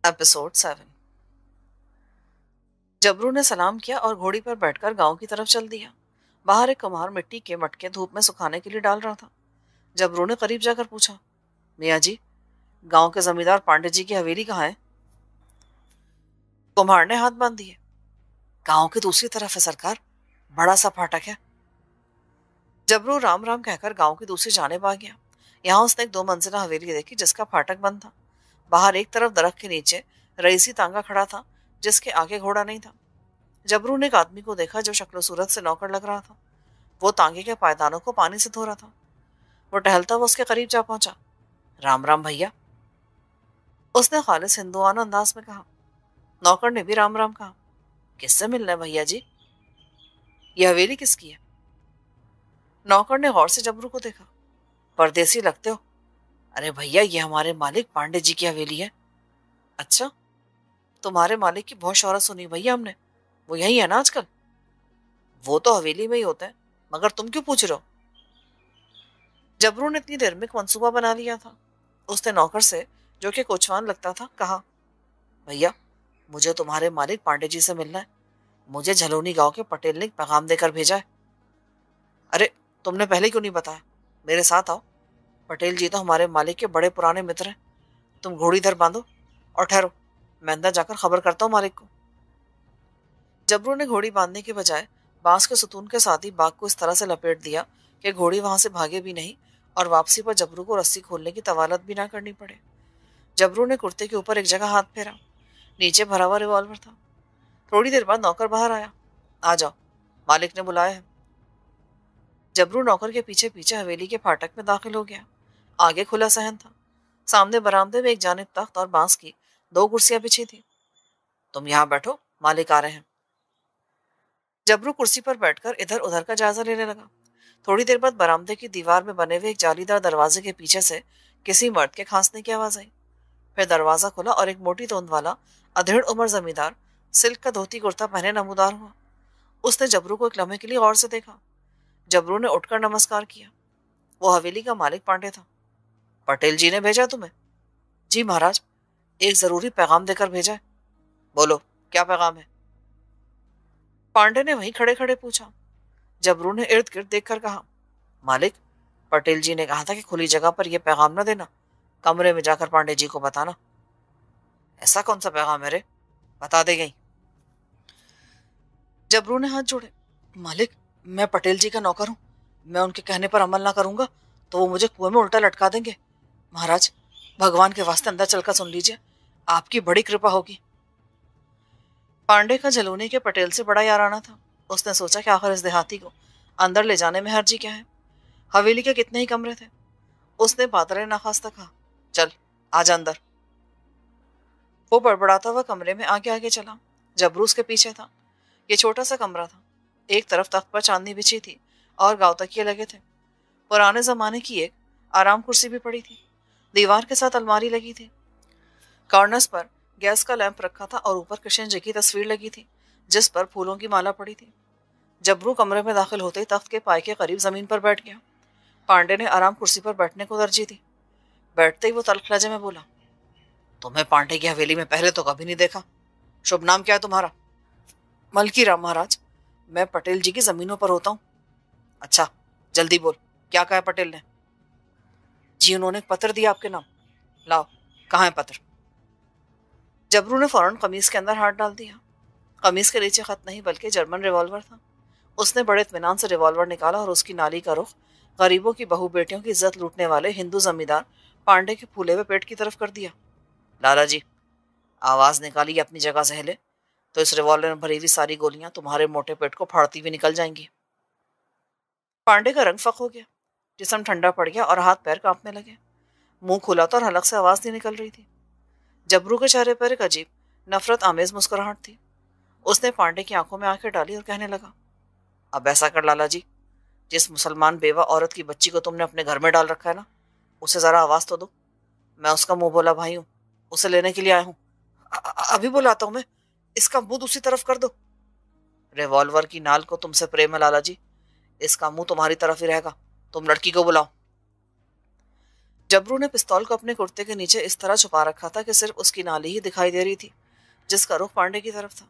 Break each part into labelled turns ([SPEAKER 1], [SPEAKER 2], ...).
[SPEAKER 1] Episode 7। जबरू ने सलाम किया और घोड़ी पर बैठकर गांव की तरफ चल दिया। बाहर एक कुम्हार मिट्टी के मटके धूप में सुखाने के लिए डाल रहा था। जबरू ने करीब जाकर पूछा, मियाँ जी, गांव के जमींदार पांडे जी की हवेली कहाँ है? कुम्हार ने हाथ बांध दिए। गांव की दूसरी तरफ है सरकार, बड़ा सा फाटक है। जबरू राम राम कहकर गांव की दूसरी जानिब आ गया। यहाँ उसने एक 2 मंजिला हवेली देखी जिसका फाटक बंद था। बाहर एक तरफ दरख्त के नीचे रईसी तांगा खड़ा था जिसके आगे घोड़ा नहीं था। जबरू ने एक आदमी को देखा जो शक्ल सूरत से नौकर लग रहा था। वो तांगे के पायदानों को पानी से धो रहा था। वो टहलता हुआ उसके करीब जा पहुंचा। राम राम भैया, उसने खालिस हिंदुआना अंदाज में कहा। नौकर ने भी राम राम कहा। किससे मिलना है भैया जी? यह हवेली किसकी है? नौकर ने गौर से जबरू को देखा। परदेसी लगते हो। अरे भैया, ये हमारे मालिक पांडे जी की हवेली है। अच्छा, तुम्हारे मालिक की बहुत शोहरत सुनी भैया हमने। वो यही है ना आजकल? वो तो हवेली में ही होते हैं, मगर तुम क्यों पूछ रहे हो? जबरू ने इतनी देर में एक मंसूबा बना लिया था। उसने नौकर से, जो कि कोचवान लगता था, कहा, भैया, मुझे तुम्हारे मालिक पांडे जी से मिलना है। मुझे झलोनी गांव के पटेल ने पैगाम देकर भेजा है। अरे, तुमने पहले क्यों नहीं बताया? मेरे साथ आओ। पटेल जी तो हमारे मालिक के बड़े पुराने मित्र हैं। तुम घोड़ी इधर बांधो और ठहरो, मैं अंदर जाकर खबर करता हूँ मालिक को। जबरू ने घोड़ी बांधने के बजाय बांस के सुतून के साथ ही बाग को इस तरह से लपेट दिया कि घोड़ी वहां से भागे भी नहीं और वापसी पर जबरू को रस्सी खोलने की तवालत भी ना करनी पड़े। जबरू ने कुर्ते के ऊपर एक जगह हाथ फेरा। नीचे भरा हुआ रिवॉल्वर था। थोड़ी देर बाद नौकर बाहर आया। आ जाओ, मालिक ने बुलाया है। जबरू नौकर के पीछे पीछे हवेली के फाटक में दाखिल हो गया। आगे खुला सहन था। सामने बरामदे में एक जानिब तख्त और बांस की 2 कुर्सियां बिछी थी। तुम यहाँ बैठो, मालिक आ रहे हैं। जबरू कुर्सी पर बैठकर इधर उधर का जायजा लेने लगा। थोड़ी देर बाद बरामदे की दीवार में बने हुए एक जालीदार दरवाजे के पीछे से किसी मर्द के खांसने की आवाज आई। फिर दरवाजा खुला और एक मोटी तोंद वाला अधेड़ उम्र जमींदार सिल्क का धोती कुर्ता पहने नमूदार हुआ। उसने जबरू को एक लम्हे के लिए गौर से देखा। जबरू ने उठकर नमस्कार किया। वो हवेली का मालिक पांडे था। पटेल जी ने भेजा तुम्हें? जी महाराज, एक जरूरी पैगाम देकर भेजा है। बोलो, क्या पैगाम है? पांडे ने वहीं खड़े खड़े पूछा। जबरू ने इर्द गिर्द देखकर कहा, मालिक, पटेल जी ने कहा था कि खुली जगह पर यह पैगाम न देना, कमरे में जाकर पांडे जी को बताना। ऐसा कौन सा पैगाम है रे? बता दे गई। जबरू ने हाथ जोड़े। मालिक, मैं पटेल जी का नौकर हूं। मैं उनके कहने पर अमल ना करूंगा तो वो मुझे कुएं में उल्टा लटका देंगे। महाराज, भगवान के वास्ते अंदर चलकर सुन लीजिए, आपकी बड़ी कृपा होगी। पांडे का झलूनी के पटेल से बड़ा याराना था। उसने सोचा कि आखिर इस देहाती को अंदर ले जाने में हर्जी क्या है। हवेली के कितने ही कमरे थे। उसने बादरे नाखास्ता कहा, चल आजा अंदर। वो बड़बड़ाता हुआ कमरे में आगे आगे चला। जबरू उसके पीछे था। ये छोटा सा कमरा था। एक तरफ तख्त पर चांदनी बिछी थी और गाँव तकिए लगे थे। पुराने जमाने की एक आराम कुर्सी भी पड़ी थी। दीवार के साथ अलमारी लगी थी। कॉर्नर्स पर गैस का लैंप रखा था और ऊपर कृष्ण जी की तस्वीर लगी थी जिस पर फूलों की माला पड़ी थी। जबरू कमरे में दाखिल होते ही तख्त के पाए के करीब जमीन पर बैठ गया। पांडे ने आराम कुर्सी पर बैठने को तरजीह दी। बैठते ही वो तल्ख लहजे में बोला, तुम्हें पांडे की हवेली में पहले तो कभी नहीं देखा। शुभ नाम क्या है तुम्हारा? मलकी राम महाराज, मैं पटेल जी की जमीनों पर होता हूँ। अच्छा, जल्दी बोल, क्या कहा पटेल ने? जी, उन्होंने एक पत्र दिया आपके नाम। लाओ, कहाँ है पत्र? जबरू ने फौरन कमीज के अंदर हाथ डाल दिया। कमीज के नीचे खत नहीं बल्कि जर्मन रिवॉल्वर था। उसने बड़े इत्मीनान से रिवॉल्वर निकाला और उसकी नाली का रुख गरीबों की बहू बेटियों की इज्जत लूटने वाले हिंदू जमींदार पांडे के फूले हुए पेट की तरफ कर दिया। लाला जी, आवाज निकाली अपनी जगह से हिले तो इस रिवॉल्वर में भरी हुई सारी गोलियां तुम्हारे मोटे पेट को फाड़ती हुई निकल जाएंगी। पांडे का रंग फक हो गया। जिस्म ठंडा पड़ गया और हाथ पैर कांपने लगे। मुंह खुला था और हलक से आवाज नहीं निकल रही थी। जबरू के चेहरे पर एक अजीब नफरत आमेज मुस्कुराहट थी। उसने पांडे की आंखों में आंखें डाली और कहने लगा, अब ऐसा कर लाला जी, जिस मुसलमान बेवा औरत की बच्ची को तुमने अपने घर में डाल रखा है ना, उसे जरा आवाज तो दो। मैं उसका मुंह बोला भाई हूँ, उसे लेने के लिए आया हूँ। अभी बुलाता हूँ मैं, इसका मुंह दूसरी तरफ कर दो। रिवॉल्वर की नाल को तुमसे प्रेम है लाला जी, इसका मुंह तुम्हारी तरफ ही रहेगा। तुम लड़की को बुलाओ। जबरू ने पिस्तौल को अपने कुर्ते के नीचे इस तरह छुपा रखा था कि सिर्फ उसकी नाली ही दिखाई दे रही थी, जिसका रुख पांडे की तरफ था।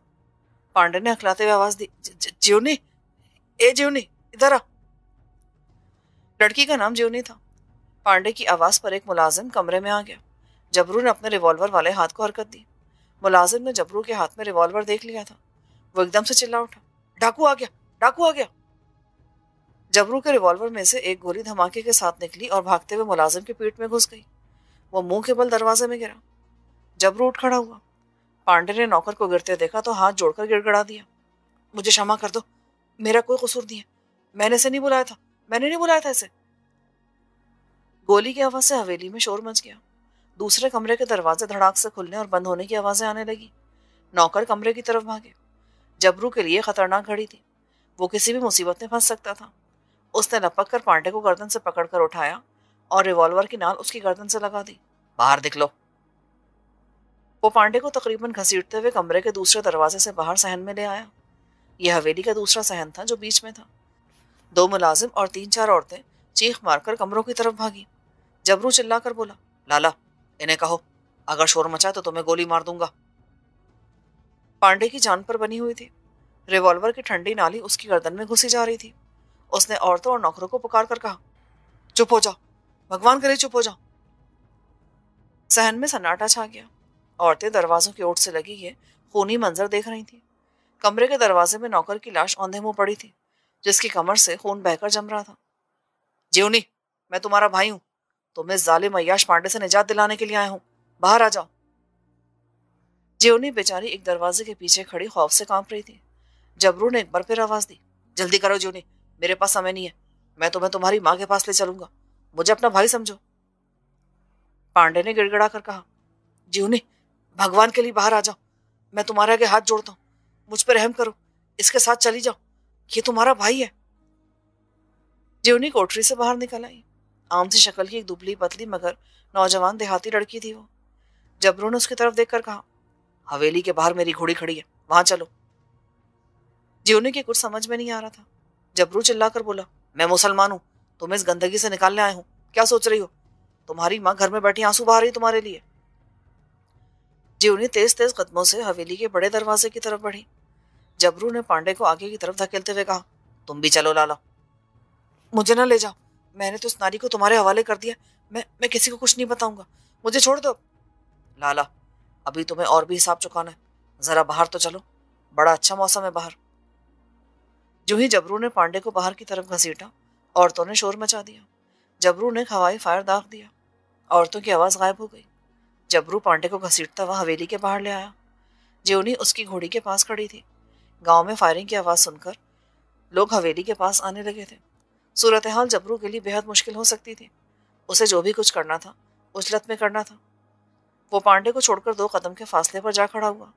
[SPEAKER 1] पांडे ने अखलाते हुए आवाज दी, जीवनी, ए जीवनी, इधर आ। लड़की का नाम जीवनी था। पांडे की आवाज पर एक मुलाजिम कमरे में आ गया। जबरू ने अपने रिवॉल्वर वाले हाथ को हरकत दी। मुलाजिम ने जबरू के हाथ में रिवॉल्वर देख लिया था। वो एकदम से चिल्ला उठा, डाकू आ गया, डाकू आ गया। जबरू के रिवॉल्वर में से एक गोली धमाके के साथ निकली और भागते हुए मुलाजिम की पीठ में घुस गई। वो मुंह के बल दरवाजे में गिरा। जबरू उठ खड़ा हुआ। पांडे ने नौकर को गिरते देखा तो हाथ जोड़कर गिड़गिड़ा दिया, मुझे क्षमा कर दो, मेरा कोई कसूर नहीं है, मैंने इसे नहीं बुलाया था, मैंने नहीं बुलाया था इसे। गोली की आवाज से हवेली में शोर मच गया। दूसरे कमरे के दरवाजे धड़ाक से खुलने और बंद होने की आवाजें आने लगी। नौकर कमरे की तरफ भागे। जबरू के लिए खतरनाक घड़ी थी। वो किसी भी मुसीबत में फंस सकता था। उसने लपक कर पांडे को गर्दन से पकड़कर उठाया और रिवॉल्वर की नाल उसकी गर्दन से लगा दी। बाहर निकलो। वो पांडे को तकरीबन घसीटते हुए कमरे के दूसरे दरवाजे से बाहर सहन में ले आया। यह हवेली का दूसरा सहन था जो बीच में था। दो मुलाजिम और 3-4 औरतें चीख मारकर कमरों की तरफ भागी। जबरू चिल्लाकर बोला, लाला, इन्हें कहो, अगर शोर मचा तो तुम्हें गोली मार दूंगा। पांडे की जान पर बनी हुई थी। रिवॉल्वर की ठंडी नाली उसकी गर्दन में घुसी जा रही थी। उसने औरतों और नौकरों को पुकार कर कहा, चुप हो जाओ, भगवान करे चुप हो जाओ। सहन में सन्नाटा छा गया। औरतें दरवाजों की ओट से लगी ये खूनी मंजर देख रही थी। कमरे के दरवाजे में नौकर की लाश औंधे मुंह पड़ी थी, जिसकी कमर से खून बहकर जम रहा था। जीवनी, मैं तुम्हारा भाई हूं, तुम्हें जालिम अय्याश पांडे से निजात दिलाने के लिए आया हूं, बाहर आ जाओ। जीवनी बेचारी एक दरवाजे के पीछे खड़ी खौफ से कांप रही थी। जबरू ने एक बार फिर आवाज दी, जल्दी करो जीवनी, मेरे पास समय नहीं है, मैं तुम्हें तुम्हारी माँ के पास ले चलूंगा, मुझे अपना भाई समझो। पांडे ने गिड़गिड़ा कर कहा, जीवनी, भगवान के लिए बाहर आ जाओ, मैं तुम्हारे आगे हाथ जोड़ता हूँ, मुझ पर रहम करो, इसके साथ चली जाओ, ये तुम्हारा भाई है। जीवनी कोठरी से बाहर निकल आई। आम सी शक्ल की एक दुबली पतली मगर नौजवान देहाती लड़की थी वो। जबरू ने उसकी तरफ देखकर कहा, हवेली के बाहर मेरी घोड़ी खड़ी है, वहां चलो। जीवनी की कुछ समझ में नहीं आ रहा था। जबरू चिल्लाकर बोला, मैं मुसलमान हूं, तुम्हें इस गंदगी से निकालने आया हूं, क्या सोच रही हो? तुम्हारी माँ घर में बैठी आंसू बहा रही तुम्हारे लिए। जीवनी तेज तेज कदमों से हवेली के बड़े दरवाजे की तरफ बढ़ी। जबरू ने पांडे को आगे की तरफ धकेलते हुए कहा, तुम भी चलो लाला। मुझे ना ले जाओ, मैंने तो इस नारी को तुम्हारे हवाले कर दिया, मैं किसी को कुछ नहीं बताऊंगा, मुझे छोड़ दो। लाला, अभी तुम्हें और भी हिसाब चुकाना है, जरा बाहर तो चलो, बड़ा अच्छा मौसम है बाहर। जो ही जबरू ने पांडे को बाहर की तरफ घसीटा, औरतों ने शोर मचा दिया। जबरू ने हवाई फायर दाग दिया। औरतों की आवाज गायब हो गई। जबरू पांडे को घसीटता हुआ हवेली के बाहर ले आया। जीवनी उसकी घोड़ी के पास खड़ी थी। गांव में फायरिंग की आवाज सुनकर लोग हवेली के पास आने लगे थे। सूरत हाल जबरू के लिए बेहद मुश्किल हो सकती थी। उसे जो भी कुछ करना था उजलत में करना था। वो पांडे को छोड़कर 2 कदम के फासले पर जा खड़ा हुआ।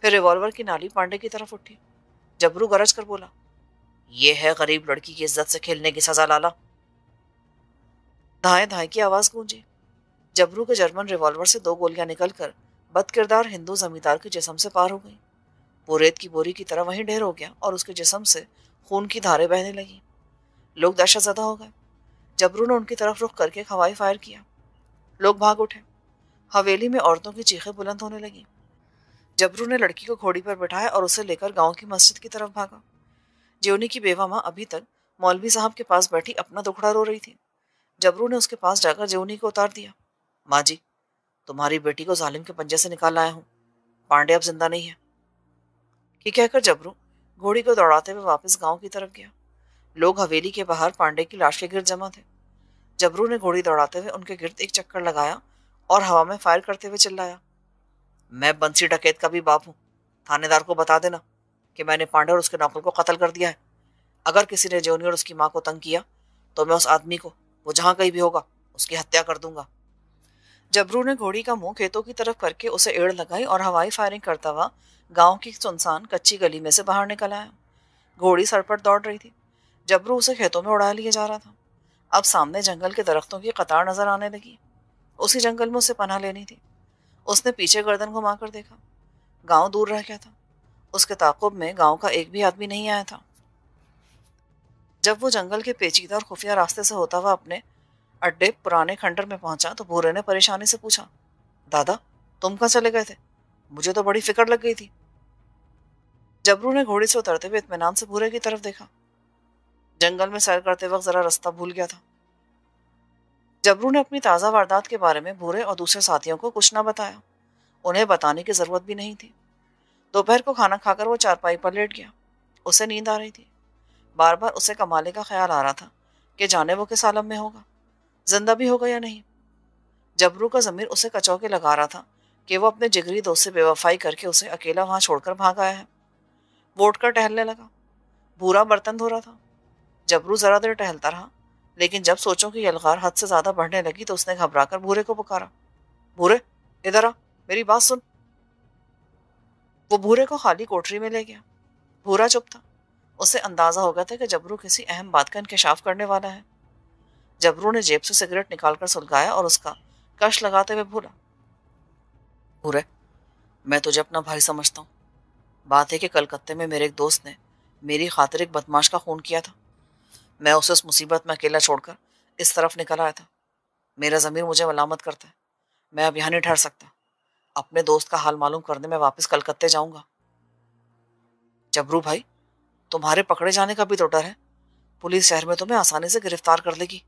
[SPEAKER 1] फिर रिवॉल्वर की नाली पांडे की तरफ उठी। जबरू गरज कर बोला, ये है गरीब लड़की की इज्जत से खेलने की सजा लाला। धाए धाए की आवाज गूंजी। जबरू के जर्मन रिवॉल्वर से 2 गोलियां निकलकर बदकिरदार हिंदू जमींदार के जिस्म से पार हो गई। वो रेत की बोरी की तरह वहीं ढेर हो गया और उसके जिस्म से खून की धारें बहने लगी। लोग दहशतज़दा हो गए। जबरू ने उनकी तरफ रुख करके हवाई फायर किया। लोग भाग उठे। हवेली में औरतों की चीखें बुलंद होने लगी। जबरू ने लड़की को घोड़ी पर बिठाया और उसे लेकर गांव की मस्जिद की तरफ भागा। जीवनी की बेवा माँ अभी तक मौलवी साहब के पास बैठी अपना दुखड़ा रो रही थी। जबरू ने उसके पास जाकर जीवनी को उतार दिया। माँ जी, तुम्हारी बेटी को जालिम के पंजे से निकाल लाया हूँ, पांडे अब जिंदा नहीं है। ये कहकर जबरू घोड़ी को दौड़ाते हुए वापस गांव की तरफ गया। लोग हवेली के बाहर पांडे की लाश के गिर्द जमा थे। जबरू ने घोड़ी दौड़ाते हुए उनके गिर्द एक चक्कर लगाया और हवा में फायर करते हुए चिल्लाया, मैं बंसी डकैत का भी बाप हूँ, थानेदार को बता देना कि मैंने पांडे और उसके नौकर को कत्ल कर दिया है। अगर किसी ने जोनी और उसकी माँ को तंग किया तो मैं उस आदमी को, वो जहां कहीं भी होगा, उसकी हत्या कर दूंगा। जबरू ने घोड़ी का मुंह खेतों की तरफ करके उसे एड़ लगाई और हवाई फायरिंग करता हुआ गांव की सुनसान कच्ची गली में से बाहर निकल आया। घोड़ी सरपट दौड़ रही थी। जबरू उसे खेतों में उड़ा लिए जा रहा था। अब सामने जंगल के दरख्तों की कतार नजर आने लगी। उसी जंगल में उसे पनाह लेनी थी। उसने पीछे गर्दन घुमाकर देखा। गांव दूर रह गया था। उसके ताक़ुब में गांव का एक भी आदमी नहीं आया था। जब वो जंगल के पेचीदा और खुफिया रास्ते से होता हुआ अपने अड्डे पुराने खंडर में पहुंचा तो भूरे ने परेशानी से पूछा, दादा तुम कहाँ चले गए थे? मुझे तो बड़ी फिक्र लग गई थी। जबरू ने घोड़ी से उतरते हुए इत्मीनान से भूरे की तरफ देखा। जंगल में सैर करते वक्त जरा रास्ता भूल गया था। जबरू ने अपनी ताज़ा वारदात के बारे में भूरे और दूसरे साथियों को कुछ न बताया। उन्हें बताने की जरूरत भी नहीं थी। दोपहर को खाना खाकर वो चारपाई पर लेट गया। उसे नींद आ रही थी। बार बार उसे कमाले का ख्याल आ रहा था कि जाने वो किस आलम में होगा, जिंदा भी होगा या नहीं। जबरू का जमीर उसे कचौके लगा रहा था कि वो अपने जिगरी दोस्त से बेवफाई करके उसे अकेला वहां छोड़कर भाग आया है। वो उठकर टहलने लगा। भूरा बर्तन धो रहा था। जबरू जरा देर टहलता रहा, लेकिन जब सोचों की यलगार हद से ज्यादा बढ़ने लगी तो उसने घबराकर भूरे को पुकारा, भूरे इधर आ, मेरी बात सुन। वो भूरे को खाली कोठरी में ले गया। भूरा चुप था। उसे अंदाजा हो गया था कि जबरू किसी अहम बात का इंकशाफ करने वाला है। जबरू ने जेब से सिगरेट निकालकर सुलगाया और उसका कश लगाते हुए बोला, भूरे मैं तुझे अपना भाई समझता हूँ। बात है कि कलकत्ते में मेरे एक दोस्त ने मेरी खातिर एक बदमाश का खून किया था। मैं उसे उस मुसीबत में अकेला छोड़कर इस तरफ निकल आया था। मेरा ज़मीर मुझे मलामत करता है। मैं अब यहाँ नहीं ठहर सकता। अपने दोस्त का हाल मालूम करने मैं वापस कलकत्ते जाऊंगा। जबरू भाई, तुम्हारे पकड़े जाने का भी तो डर है। पुलिस शहर में तुम्हें आसानी से गिरफ्तार कर लेगी।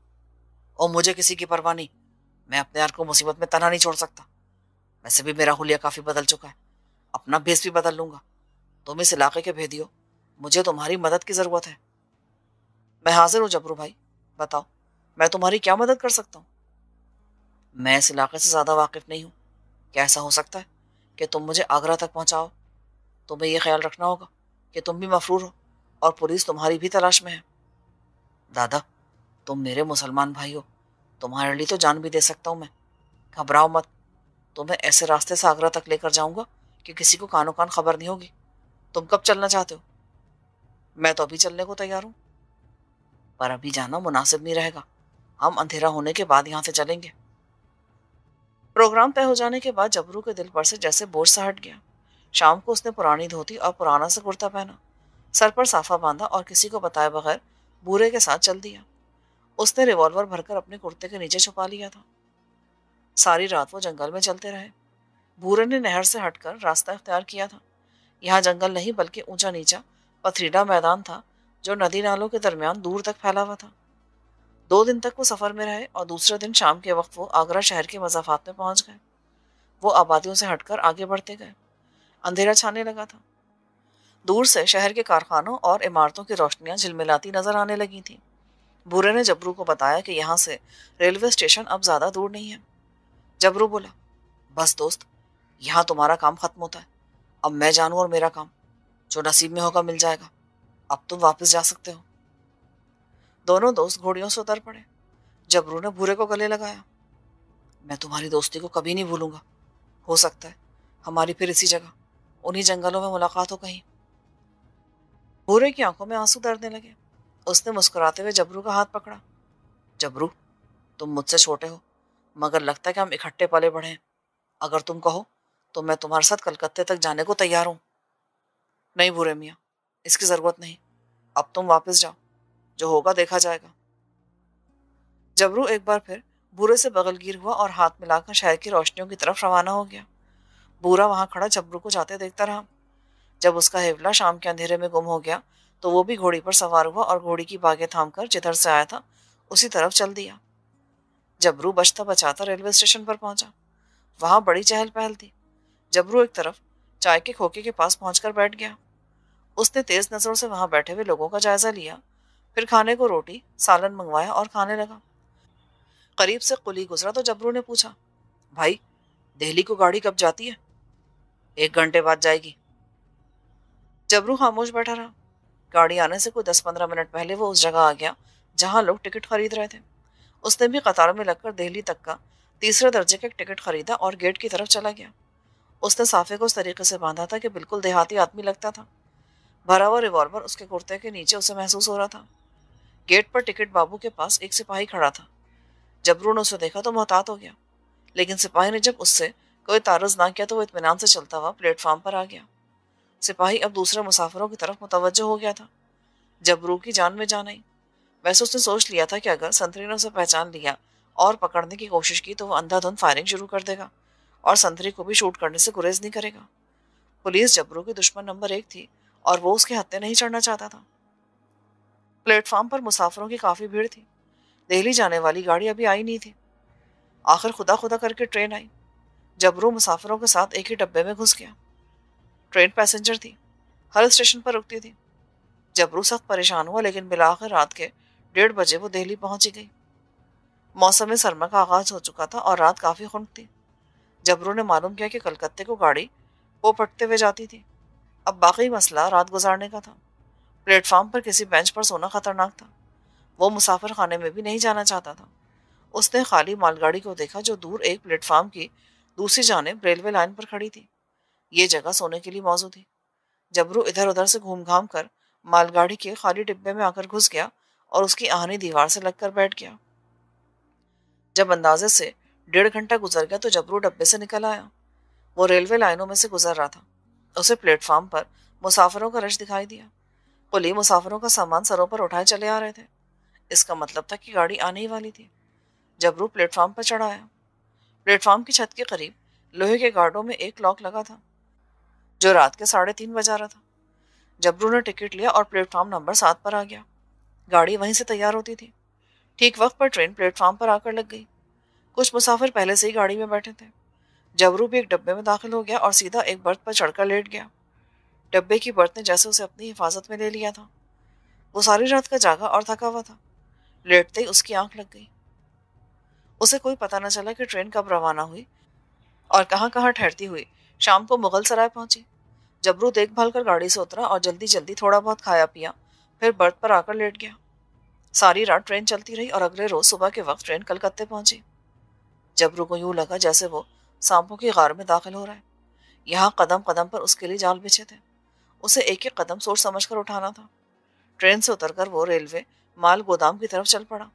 [SPEAKER 1] और मुझे किसी की परवाह नहीं। मैं अपने यार को मुसीबत में तना नहीं छोड़ सकता। वैसे भी मेरा हुलिया काफी बदल चुका है। अपना भेस भी बदल लूंगा। तुम इस इलाके के भेदियो, मुझे तुम्हारी मदद की जरूरत है। मैं हाजिर हूँ जबरू भाई, बताओ मैं तुम्हारी क्या मदद कर सकता हूँ। मैं इस इलाके से ज्यादा वाकिफ नहीं हूँ। क्या ऐसा हो सकता है कि तुम मुझे आगरा तक पहुंचाओ? तुम्हें यह ख्याल रखना होगा कि तुम भी मफरूर हो और पुलिस तुम्हारी भी तलाश में है। दादा, तुम मेरे मुसलमान भाई हो। तुम्हारे लिए तो जान भी दे सकता हूँ मैं। घबराओ मत। तुम्हें ऐसे रास्ते से आगरा तक लेकर जाऊंगा कि किसी को कानो कान खबर नहीं होगी। तुम कब चलना चाहते हो? मैं तो अभी चलने को तैयार हूँ, पर अभी जाना मुनासिब नहीं रहेगा। हम अंधेरा होने के बाद यहाँ से चलेंगे। प्रोग्राम तय हो जाने के बाद जबरू के दिल पर से जैसे बोझ सा हट गया। शाम को उसने पुरानी धोती और पुराना सा कुर्ता पहना, सर पर साफा बांधा और किसी को बताए बगैर बूरे के साथ चल दिया। उसने रिवॉल्वर भरकर अपने कुर्ते के नीचे छुपा लिया था। सारी रात वो जंगल में चलते रहे। बूरे ने नहर से हटकर रास्ता इख्तियार किया था। यहाँ जंगल नहीं बल्कि ऊंचा नीचा पथरीला मैदान था जो नदी नालों के दरमियान दूर तक फैला हुआ था। 2 दिन तक वो सफर में रहे और दूसरे दिन शाम के वक्त वो आगरा शहर के मज़ाफात में पहुंच गए। वो आबादियों से हटकर आगे बढ़ते गए। अंधेरा छाने लगा था। दूर से शहर के कारखानों और इमारतों की रोशनियां झिलमिलाती नजर आने लगी थी। बूरे ने जबरू को बताया कि यहाँ से रेलवे स्टेशन अब ज्यादा दूर नहीं है। जबरू बोला, बस दोस्त, यहाँ तुम्हारा काम खत्म होता है। अब मैं जानू और मेरा काम, जो नसीब में होगा मिल जाएगा। अब तुम वापस जा सकते हो। दोनों दोस्त घोड़ियों से उतर पड़े। जबरू ने बूरे को गले लगाया। मैं तुम्हारी दोस्ती को कभी नहीं भूलूंगा। हो सकता है हमारी फिर इसी जगह, उन्हीं जंगलों में मुलाकात हो कहीं। बूरे की आंखों में आंसू दरने लगे। उसने मुस्कुराते हुए जबरू का हाथ पकड़ा। जबरू, तुम मुझसे छोटे हो, मगर लगता है कि हम इकट्ठे पले बढ़े हैं। अगर तुम कहो तो मैं तुम्हारे साथ कलकत्ते तक जाने को तैयार हूँ। नहीं बूरे मियाँ, इसकी जरूरत नहीं। अब तुम वापस जाओ, जो होगा देखा जाएगा। जबरू एक बार फिर बूरे से बगलगीर हुआ और हाथ मिलाकर शहर की रोशनियों की तरफ रवाना हो गया। बूरा वहां खड़ा जबरू को जाते देखता रहा। जब उसका हेवला शाम के अंधेरे में गुम हो गया तो वो भी घोड़ी पर सवार हुआ और घोड़ी की बागें थामकर जिधर से आया था उसी तरफ चल दिया। जबरू बचता बचाता रेलवे स्टेशन पर पहुंचा। वहां बड़ी चहल पहल थी। जबरू एक तरफ चाय के खोखे के पास पहुंचकर बैठ गया। उसने तेज नजरों से वहां बैठे हुए लोगों का जायजा लिया, फिर खाने को रोटी सालन मंगवाया और खाने लगा। करीब से कुली गुजरा तो जबरू ने पूछा, भाई दिल्ली को गाड़ी कब जाती है? 1 घंटे बाद जाएगी। जबरू खामोश बैठा रहा। गाड़ी आने से कोई 10-15 मिनट पहले वो उस जगह आ गया जहां लोग टिकट खरीद रहे थे। उसने भी कतार में लगकर दिल्ली तक का तीसरे दर्जे का एक टिकट खरीदा और गेट की तरफ चला गया। उसने साफे को उस तरीके से बांधा था कि बिल्कुल देहाती आदमी लगता था। भरा हुआ रिवॉल्वर उसके कुर्ते के नीचे उसे महसूस हो रहा था। गेट पर टिकट बाबू के पास एक सिपाही खड़ा था। जबरू ने उसे देखा तो मोहतात हो गया, लेकिन सिपाही ने जब उससे कोई तारुज ना किया तो वो इत्मीनान से चलता हुआ प्लेटफॉर्म पर आ गया। सिपाही अब दूसरे मुसाफिरों की तरफ मुतवज्जो हो गया था। जबरू की जान में जान आई। वैसे उसने सोच लिया था कि अगर संतरी ने उसे पहचान लिया और पकड़ने की कोशिश की तो वो अंधाधुंध फायरिंग शुरू कर देगा और संतरी को भी शूट करने से गुरेज नहीं करेगा। पुलिस जबरू की दुश्मन नंबर 1 थी और वो उसके हत्थे नहीं चढ़ना चाहता था। प्लेटफॉर्म पर मुसाफिरों की काफी भीड़ थी। दिल्ली जाने वाली गाड़ी अभी आई नहीं थी। आखिर खुदा खुदा करके ट्रेन आई। जबरू मुसाफिरों के साथ एक ही डब्बे में घुस गया। ट्रेन पैसेंजर थी, हर स्टेशन पर रुकती थी। जबरू सख्त परेशान हुआ, लेकिन बिलाखिर रात के 1:30 बजे वो दिल्ली पहुंची गई। मौसम सरमा का आगाज हो चुका था और रात काफी खुश्क थी। जबरू ने मालूम किया कि कलकत्ते को गाड़ी वो पटते हुए जाती थी। अब बाकी मसला रात गुजारने का था। प्लेटफॉर्म पर किसी बेंच पर सोना खतरनाक था। वो मुसाफिर खाने में भी नहीं जाना चाहता था। उसने खाली मालगाड़ी को देखा जो दूर एक प्लेटफॉर्म की दूसरी जानिब रेलवे लाइन पर खड़ी थी। ये जगह सोने के लिए मौजूद थी। जबरू इधर उधर से घूम घाम कर मालगाड़ी के खाली डिब्बे में आकर घुस गया और उसकी आहनी दीवार से लगकर बैठ गया। जब अंदाजे से 1.5 घंटा गुजर गया तो जबरू डब्बे से निकल आया। वो रेलवे लाइनों में से गुजर रहा था। उसे प्लेटफॉर्म पर मुसाफिरों का रश दिखाई दिया। कुली मुसाफिरों का सामान सरों पर उठाए चले आ रहे थे। इसका मतलब था कि गाड़ी आने ही वाली थी। जबरू प्लेटफॉर्म पर चढ़ा आया। प्लेटफॉर्म की छत के करीब लोहे के गार्डों में एक लॉक लगा था जो रात के 3:30 बजा रहा था। जबरू ने टिकट लिया और प्लेटफॉर्म नंबर 7 पर आ गया। गाड़ी वहीं से तैयार होती थी। ठीक वक्त पर ट्रेन प्लेटफॉर्म पर आकर लग गई। कुछ मुसाफिर पहले से ही गाड़ी में बैठे थे। जबरू भी एक डब्बे में दाखिल हो गया और सीधा एक बर्थ पर चढ़कर लेट गया। डब्बे की बर्थ ने जैसे उसे अपनी हिफाजत में ले लिया था। वो सारी रात का जागा और थका हुआ था। लेटते ही उसकी आंख लग गई। उसे कोई पता न चला कि ट्रेन कब रवाना हुई और कहाँ कहाँ ठहरती हुई शाम को मुगल सराय पहुंची। जबरू देखभाल कर गाड़ी से उतरा और जल्दी जल्दी थोड़ा बहुत खाया पिया, फिर बर्थ पर आकर लेट गया। सारी रात ट्रेन चलती रही और अगले रोज सुबह के वक्त ट्रेन कलकत्ते पहुंची। जबरू को यूं लगा जैसे वो सांपों की गार में दाखिल हो रहा है। यहाँ कदम कदम पर उसके लिए जाल बिछे थे। उसे एक एक कदम सोच समझ कर उठाना था। ट्रेन से उतरकर वो रेलवे माल गोदाम की तरफ चल पड़ा।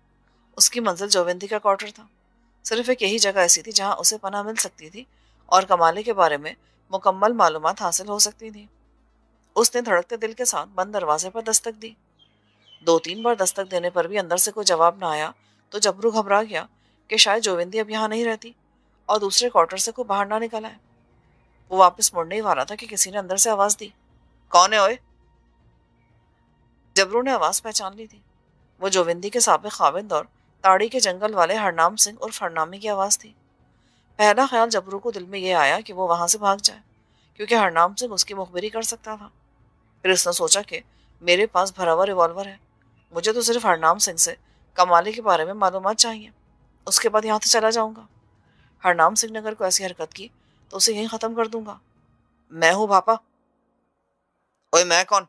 [SPEAKER 1] उसकी मंजिल जोवेंदी का क्वार्टर था। सिर्फ एक यही जगह ऐसी थी जहां उसे पनाह मिल सकती थी और कमाले के बारे में मुकम्मल मालूमात हासिल हो सकती थी। उसने धड़कते दिल के साथ बंद दरवाजे पर दस्तक दी। 2-3 बार दस्तक देने पर भी अंदर से कोई जवाब न आया तो जबरू घबरा गया कि शायद जोविंदी अब यहाँ नहीं रहती और दूसरे क्वार्टर से कोई बाहर ना निकला है। वो वापस मुड़ने ही वाला था कि किसी ने अंदर से आवाज दी, कौन है ओए? जबरू ने आवाज पहचान ली थी। वो जोविंदी के साबिक खाविंद और ताड़ी के जंगल वाले हरनाम सिंह उर्फ हरनामी की आवाज थी। पहला ख्याल जबरू को दिल में यह आया कि वो वहां से भाग जाए, क्योंकि हरनाम सिंह उसकी मुखबिरी कर सकता था। फिर उसने सोचा कि मेरे पास भरा हुआ रिवॉल्वर है, मुझे तो सिर्फ हरनाम सिंह से कमाले के बारे में मालूमात चाहिए, उसके बाद यहाँ से चला जाऊंगा। हरनाम सिंह ने अगर कोई ऐसी हरकत की तो उसे यहीं खत्म कर दूंगा। मैं हूँ भापा। ओए मैं कौन?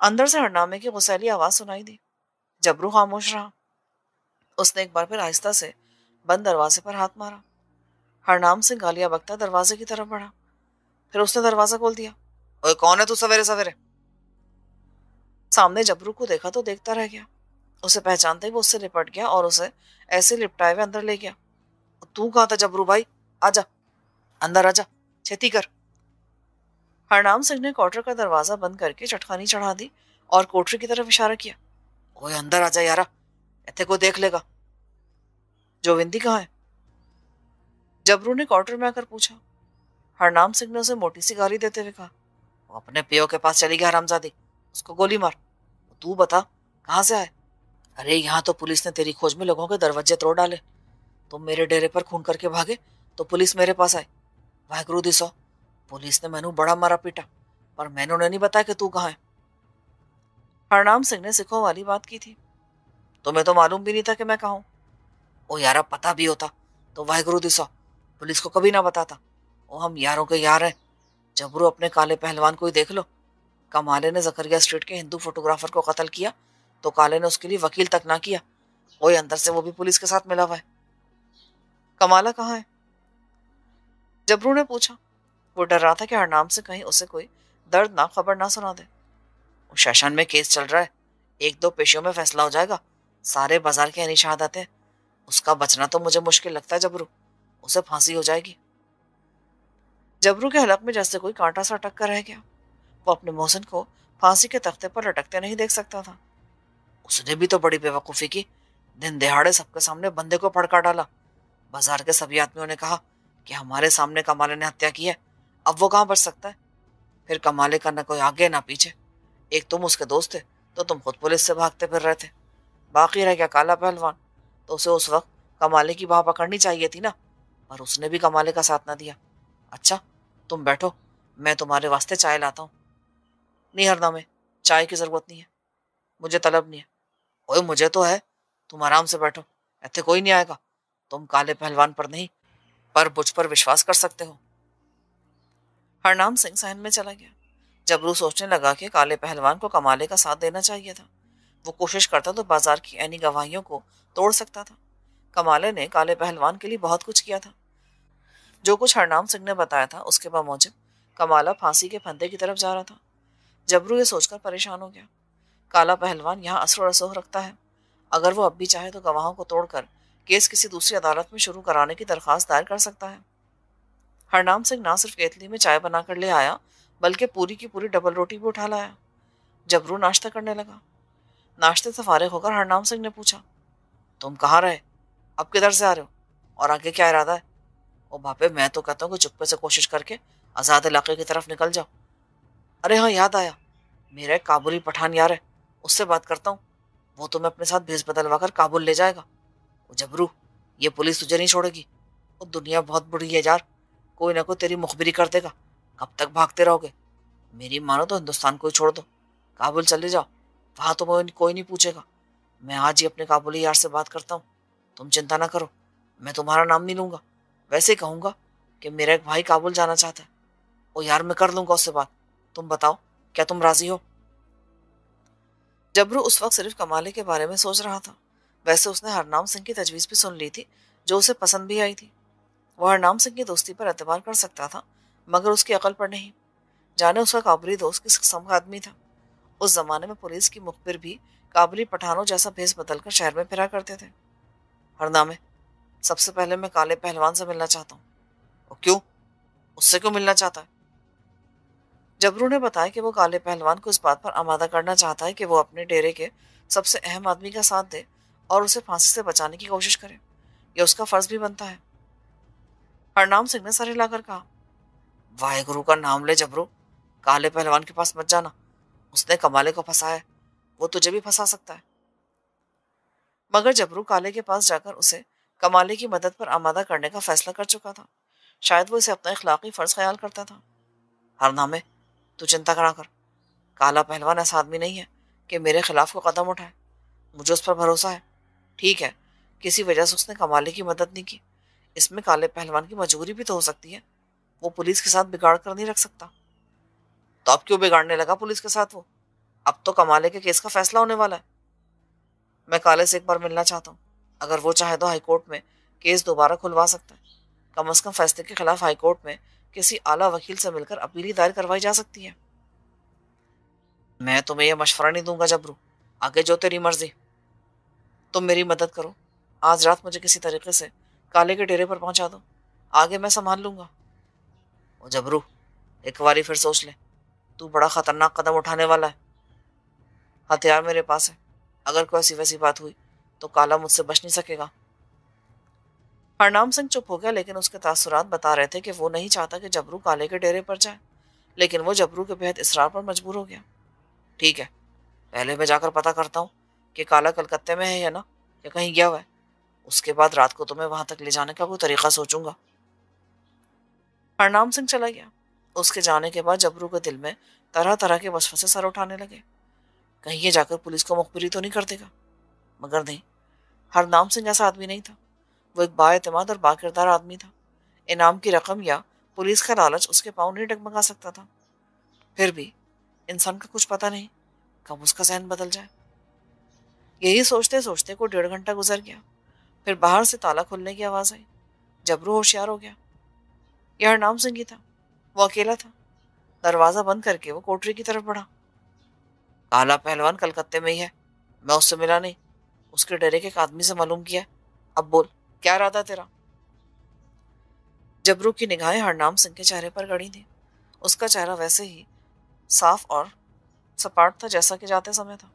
[SPEAKER 1] अंदर से हरनामे की गुस्सैली आवाज सुनाई दी। जबरू खामोश रहा। उसने एक बार फिर आहिस्ता से बंद दरवाजे पर हाथ मारा। हरनाम सिंह गालियां बकता दरवाजे की तरफ बढ़ा। फिर उसने दरवाजा खोल दिया। ओए कौन है तू सवेरे सवेरे? सामने जबरू को देखा तो देखता रह गया। उसे पहचानते ही वो उससे लिपट गया और उसे ऐसे लिपटाए हुए अंदर ले गया। तू कहाँ था जबरू भाई? आजा, अंदर आजा, छेती कर। हरनाम सिंह ने क्वार्टर का दरवाजा बंद करके चटखानी चढ़ा दी और कोठरी की तरफ इशारा किया। ओए अंदर आजा यारा, इतने को देख लेगा। जोविंदी कहाँ है? जबरू ने क्वार्टर में आकर पूछा। हरनाम सिंह ने उसे मोटी सी गाली देते हुए कहा, वो अपने पियो के पास चली गया हरामजादी, उसको गोली मार। तू बता कहाँ से आए? अरे यहाँ तो पुलिस ने तेरी खोज में लोगों के दरवाजे तोड़ डाले। तुम मेरे डेरे पर खून करके भागे तो पुलिस मेरे पास आई। वाहिगुरु दी सौ, पुलिस ने मैनू बड़ा मारा पीटा, पर मैंने उन्हें नहीं बताया कि तू कहाँ है। हरनाम सिंह ने सिखों वाली बात की थी। तुम्हें तो मालूम भी नहीं था कि मैं कहाँ हूं। ओ यारा पता भी होता तो वाहिगुरु दी सौ, पुलिस को कभी ना बताता। ओ हम यारों के यार हैं। जबरू अपने काले पहलवान को ही देख लो। कमाले ने जकरिया स्ट्रीट के हिंदू फोटोग्राफर को कत्ल किया तो काले ने उसके लिए वकील तक ना किया। ओए अंदर से वो भी पुलिस के साथ मिला हुआ है। कमाला कहाँ है? जबरू ने पूछा। वो डर रहा था कि हरनाम से कहीं उसे कोई दर्दनाक खबर ना सुना दे। सेशन में केस चल रहा है, 1-2 पेशियों में फैसला हो जाएगा। सारे बाजार के निशाद आते हैं। उसका बचना तो मुझे मुश्किल लगता है जबरू, उसे फांसी हो जाएगी। जबरू के हलक में जैसे कोई कांटा सा अटक कर रह गया। वो अपने मोहसिन को फांसी के तख्ते पर लटकते नहीं देख सकता था। उसने भी तो बड़ी बेवकूफी की, दिन दहाड़े सबके सामने बंदे को फड़का डाला। बाजार के सभी आदमियों ने कहा कि हमारे सामने कमाले ने हत्या की है, अब वो कहाँ बच सकता है। फिर कमाले का न कोई आगे ना पीछे। एक तुम उसके दोस्त थे तो तुम खुद पुलिस से भागते फिर रहे थे। बाकी रह गया काला पहलवान, तो उसे उस वक्त कमाले की बाह पकड़नी चाहिए थी ना, पर उसने भी कमाले का साथ ना दिया। अच्छा तुम बैठो, मैं तुम्हारे वास्ते चाय लाता हूँ। नहीं हरदम, चाय की जरूरत नहीं है, मुझे तलब नहीं है। ओए मुझे तो है, तुम आराम से बैठो, ऐसे कोई नहीं आएगा। तुम काले पहलवान पर नहीं पर मुझ पर विश्वास कर सकते हो। हरनाम सिंह सहन में चला गया। जबरू सोचने लगा कि काले पहलवान को कमाले का साथ देना चाहिए था। वो कोशिश करता तो बाजार की ऐनी गवाहियों को तोड़ सकता था। कमाले ने काले पहलवान के लिए बहुत कुछ किया था। जो कुछ हरनाम सिंह ने बताया था उसके बामूजिब कमाला फांसी के फंदे की तरफ जा रहा था। जबरू ये सोचकर परेशान हो गया। काला पहलवान यहाँ असर रसूख रखता है। अगर वो अब भी चाहे तो गवाहों को तोड़कर केस किसी दूसरी अदालत में शुरू कराने की दरखास्त दायर कर सकता है। हरनाम सिंह ना सिर्फ केतली में चाय बनाकर ले आया, बल्कि पूरी की पूरी डबल रोटी भी उठा लाया। जबरू नाश्ता करने लगा। नाश्ते से फारिग होकर हरनाम सिंह ने पूछा, तुम कहाँ रहे, अब किधर से आ रहे हो और आगे क्या इरादा है। ओ बापे, मैं तो कहता हूँ कि चुप्पे से कोशिश करके आज़ाद इलाके की तरफ निकल जाओ। अरे हाँ याद आया, मेरा एक काबुली पठान यार है, उससे बात करता हूँ, वो तुम्हें अपने साथ भेस बदलवा कर काबुल ले जाएगा। ओ जबरू, ये पुलिस तुझे नहीं छोड़ेगी। वो दुनिया बहुत बुरी है यार, कोई ना कोई तेरी मुखबिरी कर देगा। कब तक भागते रहोगे। मेरी मानो तो हिंदुस्तान को ही छोड़ दो, काबुल चले जाओ, वहां तो कोई नहीं पूछेगा। मैं आज ही अपने काबुली यार से बात करता हूँ, तुम चिंता ना करो। मैं तुम्हारा नाम नहीं लूंगा, वैसे ही कहूंगा कि मेरा एक भाई काबुल जाना चाहता है। ओ यार, मैं कर लूंगा उससे बात। तुम बताओ, क्या तुम राजी हो। जबरू उस वक्त सिर्फ कमाले के बारे में सोच रहा था। वैसे उसने हरनाम सिंह की तजवीज भी सुन ली थी, जो उसे पसंद भी आई थी। वह हरनाम सिंह की दोस्ती पर एतबार कर सकता था, मगर उसकी अकल पर नहीं। जाने उसका काबुली दोस्त किस किस्म का आदमी था। उस जमाने में पुलिस की मुखबिर भी काबुली पठानों जैसा भेस बदलकर शहर में फिरा करते थे। हरनामे, सबसे पहले मैं काले पहलवान से मिलना चाहता हूँ। और क्यों, उससे क्यों मिलना चाहता है। जबरू ने बताया कि वो काले पहलवान को इस बात पर आमादा करना चाहता है कि वो अपने डेरे के सबसे अहम आदमी का साथ दे और उसे फांसी से बचाने की कोशिश करे। यह उसका फर्ज भी बनता है। हरनाम सिंह ने सर हिलाकर कहा, वाहेगुरु का नाम ले जबरू, काले पहलवान के पास मत जाना। उसने कमाले को फंसाया है, वो तुझे भी फंसा सकता है। मगर जबरू काले के पास जाकर उसे कमाले की मदद पर आमादा करने का फैसला कर चुका था। शायद वो इसे अपना इखलाकी फर्ज ख्याल करता था। हरनामे, तू चिंता करा कर, काला पहलवान ऐसा आदमी नहीं है कि मेरे खिलाफ को कदम उठाए। मुझे उस पर भरोसा है। ठीक है, किसी वजह से उसने कमाले की मदद नहीं की, इसमें काले पहलवान की मजबूरी भी तो हो सकती है। वो पुलिस के साथ बिगाड़ कर नहीं रख सकता। तो अब क्यों बिगाड़ने लगा पुलिस के साथ वो। अब तो कमाले के केस का फैसला होने वाला है। मैं काले से एक बार मिलना चाहता हूँ। अगर वो चाहे तो हाईकोर्ट में केस दोबारा खुलवा सकता है। कम से कम फैसले के खिलाफ हाईकोर्ट में किसी आला वकील से मिलकर अपील दायर करवाई जा सकती है। मैं तुम्हें यह मशवरा नहीं दूंगा जबरू, आगे जो तेरी मर्जी। तुम मेरी मदद करो, आज रात मुझे किसी तरीके से काले के डेरे पर पहुंचा दो, आगे मैं संभाल लूंगा। ओ जबरू, एक बारी फिर सोच ले, तू बड़ा खतरनाक कदम उठाने वाला है। हथियार मेरे पास है, अगर कोई ऐसी वैसी बात हुई तो काला मुझसे बच नहीं सकेगा। हरनाम सिंह चुप हो गया, लेकिन उसके तासुरात बता रहे थे कि वो नहीं चाहता कि जबरू काले के डेरे पर जाए, लेकिन वो जबरू के बेहद इसरार पर मजबूर हो गया। ठीक है, पहले मैं जाकर पता करता हूँ कि काला कलकत्ते में है या ना, या कहीं गया हुआ है। उसके बाद रात को तुम्हें वहां तक ले जाने का कोई तरीका सोचूंगा। हरनाम सिंह चला गया। उसके जाने के बाद जबरू के दिल में तरह तरह के वसवसे सर उठाने लगे। कहीं ये जाकर पुलिस को मुखबिरी तो नहीं कर देगा। मगर नहीं, हरनाम सिंह ऐसा आदमी नहीं था। वो एक बाएतमाद और बाकिरदार आदमी था। इनाम की रकम या पुलिस का लालच उसके पाँव नहीं डगमगा सकता था। फिर भी इंसान का कुछ पता नहीं कब उसका जहन बदल जाए। यही सोचते सोचते को 1.5 घंटा गुजर गया। फिर बाहर से ताला खुलने की आवाज आई। जबरू होशियार हो गया। यह हरनाम सिंह ही था। वो अकेला था। दरवाजा बंद करके वो कोठरी की तरफ बढ़ा। काला पहलवान कलकत्ते में ही है, मैं उससे मिला नहीं, उसके डेरे के एक आदमी से मालूम किया। अब बोल, क्या इरादा तेरा। जबरू की निगाहें हरनाम सिंह के चेहरे पर गड़ी थी। उसका चेहरा वैसे ही साफ और सपाट था जैसा कि जाते समय था।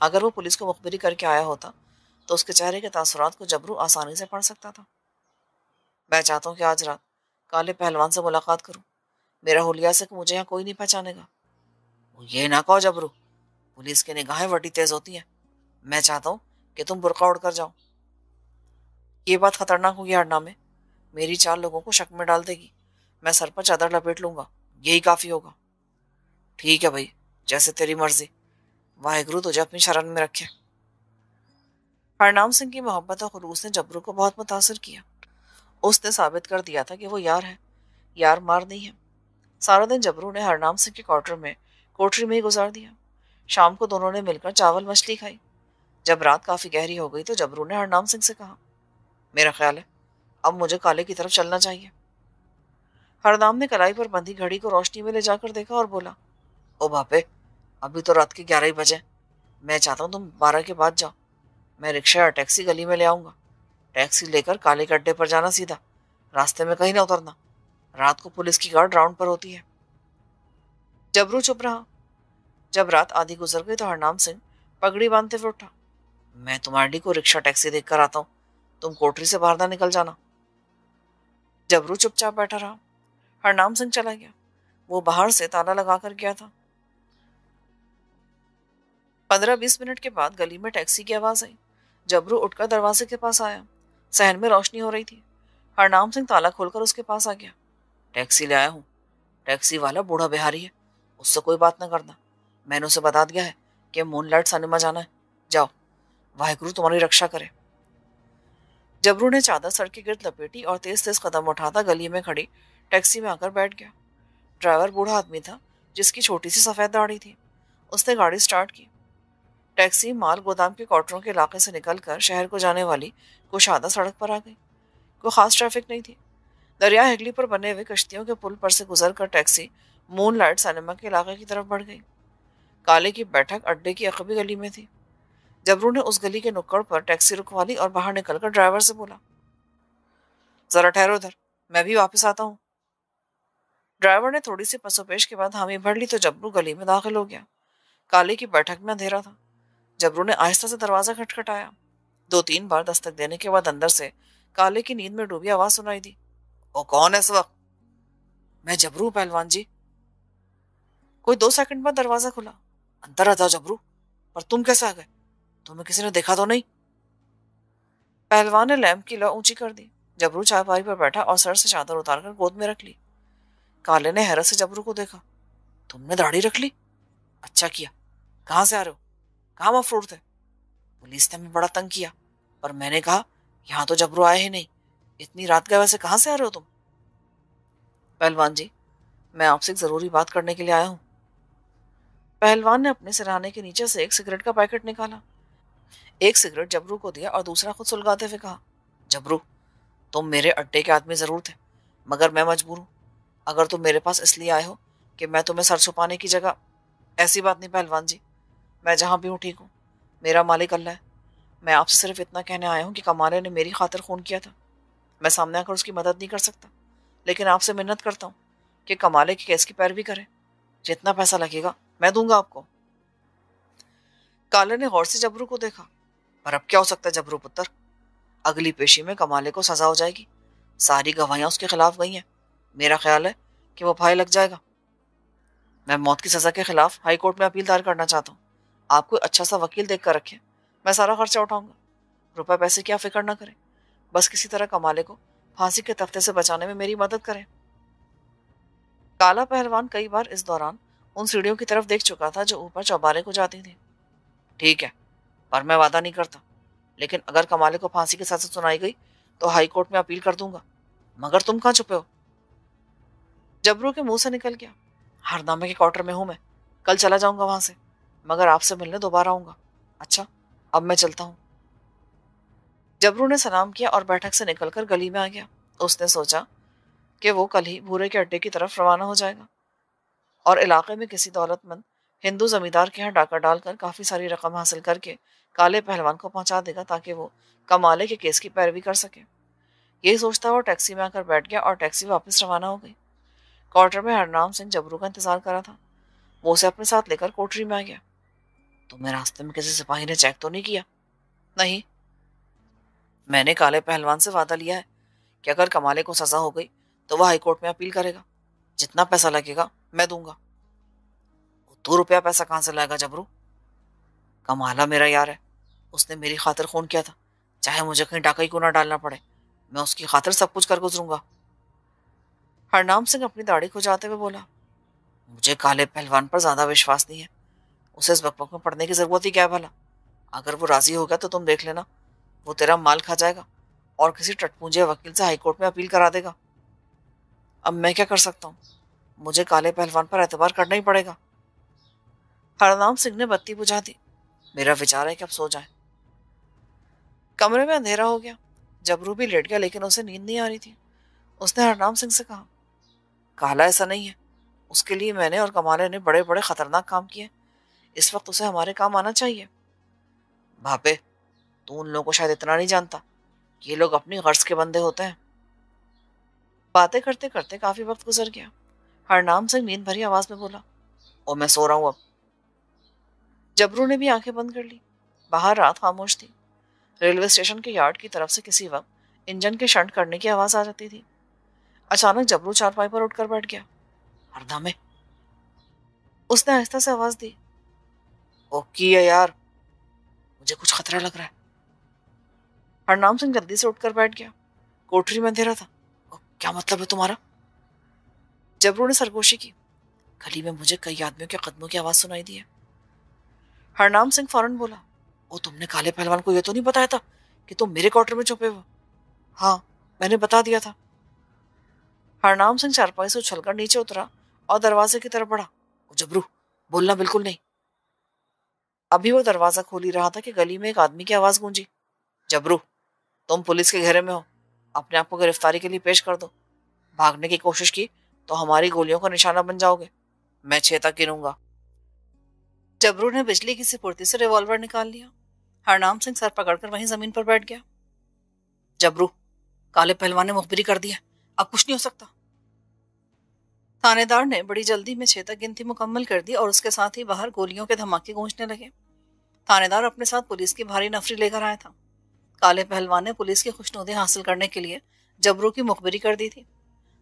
[SPEAKER 1] अगर वो पुलिस को मुखबिरी करके आया होता तो उसके चेहरे के तासुरात को जबरू आसानी से पढ़ सकता था। मैं चाहता हूँ कि आज रात काले पहलवान से मुलाकात करूं। मेरा हुलिया से कि मुझे यहाँ कोई नहीं पहचानेगा। वो ये ना कहो जबरू, पुलिस की निगाहें बड़ी तेज होती हैं। मैं चाहता हूँ कि तुम बुर्का उड़कर जाओ। ये बात खतरनाक होगी हरना में, मेरी चाल लोगों को शक में डाल देगी। मैं सर पर चादर लपेट लूंगा, यही काफी होगा। ठीक है भाई, जैसे तेरी मर्जी। वाहेगुरु तुझे अपनी शरण में रखे। हरनाम सिंह की मोहब्बत और खुलूस ने जबरू को बहुत मुतासर किया। उसने साबित कर दिया था कि वो यार है, यार मार नहीं है। सारा दिन जबरू ने हरनाम सिंह के कोठरी में ही गुजार दिया। शाम को दोनों ने मिलकर चावल मछली खाई। जब रात काफी गहरी हो गई तो जबरू ने हरनाम सिंह से कहा, मेरा ख्याल है अब मुझे काले की तरफ चलना चाहिए। हरनाम ने कलाई पर बंधी घड़ी को रोशनी में ले जाकर देखा और बोला, ओ बापे, अभी तो रात के 11 ही बजे। मैं चाहता हूँ तुम 12 के बाद जाओ। मैं रिक्शा या टैक्सी गली में ले आऊंगा। टैक्सी लेकर काले के अड्डे पर जाना सीधा, रास्ते में कहीं ना उतरना। रात को पुलिस की गार्ड राउंड पर होती है। जबरू चुप रहा। जब रात आधी गुजर गई तो हरनाम सिंह पगड़ी बांधते हुए उठा। मैं तुम्हारी को रिक्शा टैक्सी देख कर आता हूँ, तुम कोठरी से बाहर ना निकल जाना। जबरू चुपचाप बैठा रहा। हरनाम सिंह चला गया। वो बाहर से ताला लगा कर गया था। 15-20 मिनट के बाद गली में टैक्सी की आवाज आई। जबरू उठकर दरवाजे के पास आया। सहन में रोशनी हो रही थी। हरनाम सिंह ताला खोलकर उसके पास आ गया। टैक्सी ले आया हूँ। टैक्सी वाला बूढ़ा बिहारी है, उससे कोई बात ना करना। मैंने उसे बता दिया है कि मूनलाइट सिनेमा जाना है। जाओ, वाहेगुरु तुम्हारी रक्षा करे। जबरू ने चादर सर के गिर्द लपेटी और तेज तेज कदम उठाता गली में खड़ी टैक्सी में आकर बैठ गया। ड्राइवर बूढ़ा आदमी था जिसकी छोटी सी सफेद दाढ़ी थी। उसने गाड़ी स्टार्ट की। टैक्सी माल गोदाम के क्वार्टरों के इलाके से निकलकर शहर को जाने वाली कुशादा सड़क पर आ गई। कोई खास ट्रैफिक नहीं थी। दरिया हिगली पर बने हुए कश्तियों के पुल पर से गुजरकर टैक्सी मूनलाइट सिनेमा के इलाके की तरफ बढ़ गई। काले की बैठक अड्डे की अकबी गली में थी। जबरू ने उस गली के नुक्कड़ पर टैक्सी रुकवा ली और बाहर निकलकर ड्राइवर से बोला, जरा ठहरो उधर, मैं भी वापस आता हूँ। ड्राइवर ने थोड़ी सी पसोपेश के बाद हामी भर ली तो जबरू गली में दाखिल हो गया। काले की बैठक में अंधेरा था। जबरू ने आहिस्ता से दरवाजा खटखटाया। 2-3 बार दस्तक देने के बाद अंदर से काले की नींद में डूबी आवाज सुनाई दी, ओ कौन है इस वक्त? मैं जबरू पहलवान जी। कोई 2 सेकंड बाद दरवाजा खुला। अंदर आ जाओ जबरू। पर तुम कैसे आ गए? तुम्हें किसी ने देखा तो नहीं? पहलवान ने लैंप की लौ ऊंची कर दी। जबरू चारपाई पर बैठा और सर से चादर उतारकर गोद में रख ली। काले ने हैरत से जबरू को देखा। तुमने दाढ़ी रख ली? अच्छा किया। कहाँ से आ रहे हो? कहाँ मफरूर थे? पुलिस ने हमें बड़ा तंग किया, पर मैंने कहा यहाँ तो जबरू आए ही नहीं। इतनी रात का वैसे कहाँ से आ रहे हो तुम? पहलवान जी, मैं आपसे एक जरूरी बात करने के लिए आया हूँ। पहलवान ने अपने सिरहाने के नीचे से एक सिगरेट का पैकेट निकाला। एक सिगरेट जबरू को दिया और दूसरा खुद सुलगाते हुए कहा, जबरू, तुम मेरे अड्डे के आदमी जरूर थे, मगर मैं मजबूर हूँ। अगर तुम मेरे पास इसलिए आए हो कि मैं तुम्हें सर छुपाने की जगह, ऐसी बात नहीं पहलवान जी। मैं जहां भी हूँ ठीक हूँ। मेरा मालिक अल्लाह है। मैं आपसे सिर्फ इतना कहने आया हूँ कि कमाले ने मेरी खातिर खून किया था। मैं सामने आकर उसकी मदद नहीं कर सकता, लेकिन आपसे मिन्नत करता हूँ कि कमाले के केस की पैरवी करें। जितना पैसा लगेगा मैं दूंगा आपको। काले ने गौर से जबरू को देखा। पर अब क्या हो सकता है जबरू पुत्र? अगली पेशी में कमाले को सजा हो जाएगी। सारी गवाहियां उसके खिलाफ गई हैं। मेरा ख्याल है कि वो फाहे लग जाएगा। मैं मौत की सजा के खिलाफ हाई कोर्ट में अपील दायर करना चाहता हूँ। आप कोई अच्छा सा वकील देख कर रखें। मैं सारा खर्चा उठाऊंगा। रुपए पैसे की आप फिक्र ना करें। बस किसी तरह कमाले को फांसी के तख्ते से बचाने में मेरी मदद करें। काला पहलवान कई बार इस दौरान उन सीढ़ियों की तरफ देख चुका था जो ऊपर चौबारे को जाती थी। ठीक है, पर मैं वादा नहीं करता, लेकिन अगर कमाले को फांसी की सजा सुनाई गई तो हाई कोर्ट में अपील कर दूंगा। मगर तुम कहाँ छुपे हो? जबरू के मुंह से निकल गया, हरनामे के क्वार्टर में हूं मैं। कल चला जाऊंगा वहां से, मगर आपसे मिलने दोबारा आऊंगा। अच्छा, अब मैं चलता हूँ। जबरू ने सलाम किया और बैठक से निकलकर गली में आ गया। उसने सोचा कि वो कल ही भूरे के अड्डे की तरफ रवाना हो जाएगा और इलाके में किसी दौलतमंद हिंदू जमींदार के यहाँ डाका डालकर काफी सारी रकम हासिल करके काले पहलवान को पहुंचा देगा ताकि वो कमाले के केस की पैरवी कर सके। यही सोचता हुआ टैक्सी में आकर बैठ गया और टैक्सी वापस रवाना हो गई। क्वार्टर में हरनाम सिंह जबरू का इंतजार कर रहा था। वो उसे अपने साथ लेकर कोठरी में आ गया। तुम्हें रास्ते में किसी सिपाही ने चेक तो नहीं किया? नहीं, मैंने काले पहलवान से वादा लिया है कि अगर कमाले को सजा हो गई तो वह हाईकोर्ट में अपील करेगा। जितना पैसा लगेगा मैं दूंगा। वो 2 रुपया पैसा कहाँ से लाएगा जबरू? कमाला मेरा यार है, उसने मेरी खातिर खून किया था। चाहे मुझे कहीं डाका ही क्यों ना डालना पड़े, मैं उसकी खातिर सब कुछ कर गुजरूंगा। हरनाम सिंह अपनी दाढ़ी खुजाते हुए बोला, मुझे काले पहलवान पर ज्यादा विश्वास नहीं है। उसे इस बकबक में पड़ने की जरूरत ही क्या है भला? अगर वो राजी हो गया तो तुम देख लेना, वो तेरा माल खा जाएगा और किसी टटपूंजे वकील से हाईकोर्ट में अपील करा देगा। अब मैं क्या कर सकता हूँ? मुझे काले पहलवान पर एतबार करना ही पड़ेगा। हरनाम सिंह ने बत्ती बुझा दी। मेरा विचार है कि अब सो जाए। कमरे में अंधेरा हो गया। जबरू भी लेट गया, लेकिन उसे नींद नहीं आ रही थी। उसने हरनाम सिंह से कहा, काला ऐसा नहीं है। उसके लिए मैंने और कमाले ने बड़े बड़े खतरनाक काम किए। इस वक्त उसे हमारे काम आना चाहिए। भापे, तू उन लोगों को शायद इतना नहीं जानता कि ये लोग अपनी गर्ज के बंदे होते हैं। बातें करते करते काफी वक्त गुजर गया। हरनाम सिंह नींद भरी आवाज में बोला, ओ मैं सो रहा हूं अब। जबरू ने भी आंखें बंद कर ली। बाहर रात खामोश थी। रेलवे स्टेशन के यार्ड की तरफ से किसी वक्त इंजन के शंट करने की आवाज आ जाती थी। अचानक जबरू चारपाई पर उठकर बैठ गया। हरदमे, उसने आहिस्ता से आवाज दी। ओ की है यार, मुझे कुछ खतरा लग रहा है। हरनाम सिंह जल्दी से उठकर बैठ गया। कोठरी में अंधेरा था। ओ, क्या मतलब है तुम्हारा? जबरू ने सरगोशी की। गली में मुझे कई आदमियों के कदमों की आवाज सुनाई दी है। हरनाम सिंह फौरन बोला, ओ तुमने काले पहलवान को यह तो नहीं बताया था कि तुम मेरे क्वार्टर में छुपे हो? हाँ, मैंने बता दिया था। हरनाम सिंह चारपाई से उछलकर नीचे उतरा और दरवाजे की तरफ बढ़ा। ओ जबरू, बोलना बिल्कुल नहीं। अभी वो दरवाजा खोल ही रहा था कि गली में एक आदमी की आवाज गूंजी। जबरू, तुम पुलिस के घेरे में हो। अपने आप को गिरफ्तारी के लिए पेश कर दो। भागने की कोशिश की तो हमारी गोलियों का निशाना बन जाओगे। मैं 6 तक गिनूंगा। जबरू ने बिजली की सिपुर्ती से रिवॉल्वर निकाल लिया। हरनाम सिंह सर पकड़कर वहीं जमीन पर बैठ गया। जबरू, काले पहलवान ने मुखबिरी कर दी है, अब कुछ नहीं हो सकता। थानेदार ने बड़ी जल्दी में 6 तक गिनती मुकम्मल कर दी और उसके साथ ही बाहर गोलियों के धमाके गूंजने लगे। थानेदार अपने साथ पुलिस की भारी नफरी लेकर आया था। काले पहलवान ने पुलिस की खुशनुदी हासिल करने के लिए जबरू की मुखबिरी कर दी थी।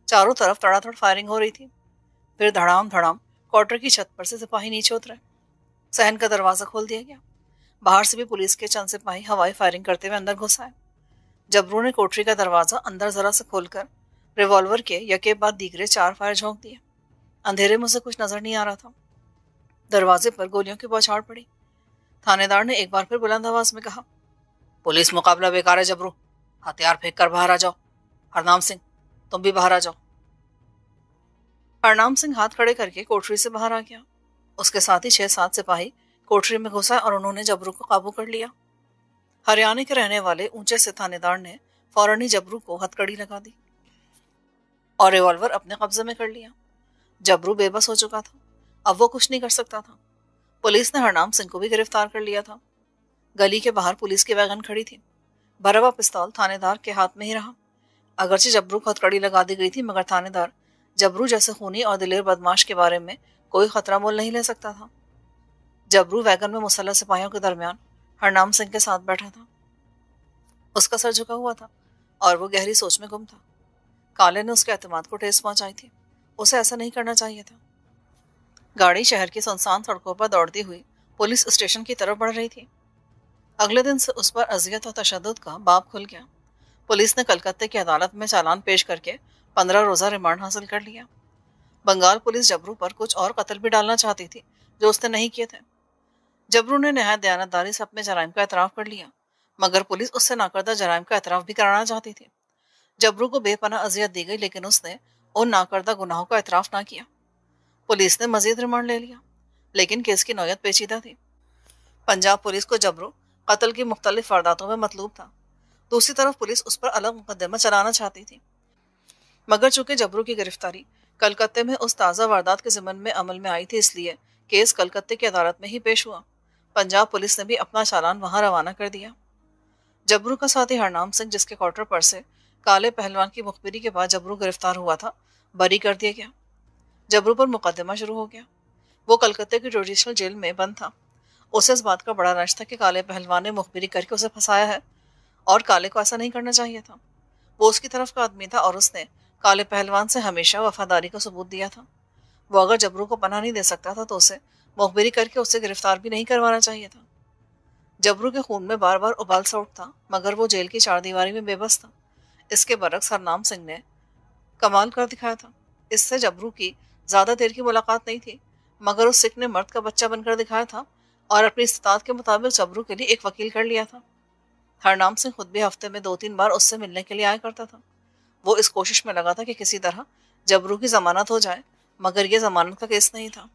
[SPEAKER 1] चारों तरफ तड़ातड़ फायरिंग हो रही थी। फिर धड़ाम धड़ाम क्वार्टर की छत पर से सिपाही नीचे उतरे। सहन का दरवाजा खोल दिया गया। बाहर से भी पुलिस के चंद सिपाही हवाई फायरिंग करते हुए अंदर घुस आए। जबरू ने कोठरी का दरवाजा अंदर जरा से खोलकर रिवॉल्वर के यके बाद दीगरे 4 फायर झोंक दिए। अंधेरे में उसे कुछ नजर नहीं आ रहा था। दरवाजे पर गोलियों की बौछार पड़ी। थानेदार ने एक बार फिर बुलंद आवाज में कहा, पुलिस मुकाबला बेकार है जबरू, हथियार फेंक कर बाहर आ जाओ। हरनाम सिंह, तुम भी बाहर आ जाओ। हरनाम सिंह हाथ खड़े करके कोठरी से बाहर आ गया। उसके साथ ही 6-7 सिपाही कोठरी में घुसा और उन्होंने जबरू को काबू कर लिया। हरियाणा के रहने वाले ऊंचे से थानेदार ने फौरन ही जबरू को हथकड़ी लगा दी और रिवॉल्वर अपने कब्जे में कर लिया। जबरू बेबस हो चुका था। अब वो कुछ नहीं कर सकता था। पुलिस ने हरनाम सिंह को भी गिरफ्तार कर लिया था। गली के बाहर पुलिस की वैगन खड़ी थी। भरा हुआ पिस्तौल थानेदार के हाथ में ही रहा। अगरचे जबरू को हथकड़ी लगा दी गई थी, मगर थानेदार जबरू जैसे खूनी और दिलेर बदमाश के बारे में कोई खतरा मोल नहीं ले सकता था। जबरू वैगन में मुसल्लह सिपाहियों के दरमियान हरनाम सिंह के साथ बैठा था। उसका सर झुका हुआ था और वो गहरी सोच में गुम था। काले ने उसके एतमाद को ठेस पहुंचाई थी। उसे ऐसा नहीं करना चाहिए था। गाड़ी शहर की सुनसान सड़कों पर दौड़ती हुई पुलिस स्टेशन की तरफ बढ़ रही थी। अगले दिन से उस पर अजियत और तशद्दुद का बाब खुल गया। पुलिस ने कलकत्ते की अदालत में चालान पेश करके 15 रोजा रिमांड हासिल कर लिया। बंगाल पुलिस जबरू पर कुछ और कत्ल भी डालना चाहती थी जो उसने नहीं किए थे। जबरू ने नहायत दयानतदारी से अपने जराइम का एतराफ कर लिया, मगर पुलिस उससे नाकर्दा जराइम का एतराफ भी कराना चाहती थी। जबरू को बेपनाह अजियत दी गई, लेकिन उसने उन नाकर्दा गुनाहों का एतराफ ना किया। पुलिस ने मजीद रिमांड ले लिया, लेकिन केस की नौयत पेचीदा थी। पंजाब पुलिस को जबरू कत्ल की मुख्तलिफ वारदातों में मतलूब था। दूसरी तरफ पुलिस उस पर अलग मुकदमा चलाना चाहती थी, मगर चूंकि जबरू की गिरफ्तारी कलकत्ते में उस ताज़ा वारदात के ज़िमन में अमल में आई थी, इसलिए केस कलकत्ते की अदालत में ही पेश हुआ। पंजाब पुलिस ने भी अपना चालान वहां रवाना कर दिया। जबरू का साथी हरनाम सिंह, जिसके क्वार्टर पर से काले पहलवान की मुखबिरी के बाद जबरू गिरफ्तार हुआ था, बरी कर दिया गया। जबरू पर मुकदमा शुरू हो गया। वो कलकत्ते की जुडिशल जेल में बंद था। उसे इस बात का बड़ा रंज था कि काले पहलवान ने मुखबिरी करके उसे फंसाया है। और काले को ऐसा नहीं करना चाहिए था। वो उसकी तरफ का आदमी था और उसने काले पहलवान से हमेशा वफादारी का सबूत दिया था। वो अगर जबरू को पनाह नहीं दे सकता था तो उसे मुखबिरी करके उससे गिरफ्तार भी नहीं करवाना चाहिए था। जबरू के खून में बार बार उबाल सा उठता, मगर वो जेल की चारदीवारी में बेबस था। इसके बरक्स हरनाम सिंह ने कमाल कर दिखाया था। इससे जबरू की ज्यादा देर की मुलाकात नहीं थी, मगर उस सिख ने मर्द का बच्चा बनकर दिखाया था और अपनी इस्तात के मुताबिक जबरू के लिए एक वकील कर लिया था। हरनाम सिंह खुद भी हफ्ते में 2-3 बार उससे मिलने के लिए आया करता था। वो इस कोशिश में लगा था कि किसी तरह जबरू की जमानत हो जाए, मगर यह जमानत का केस नहीं था।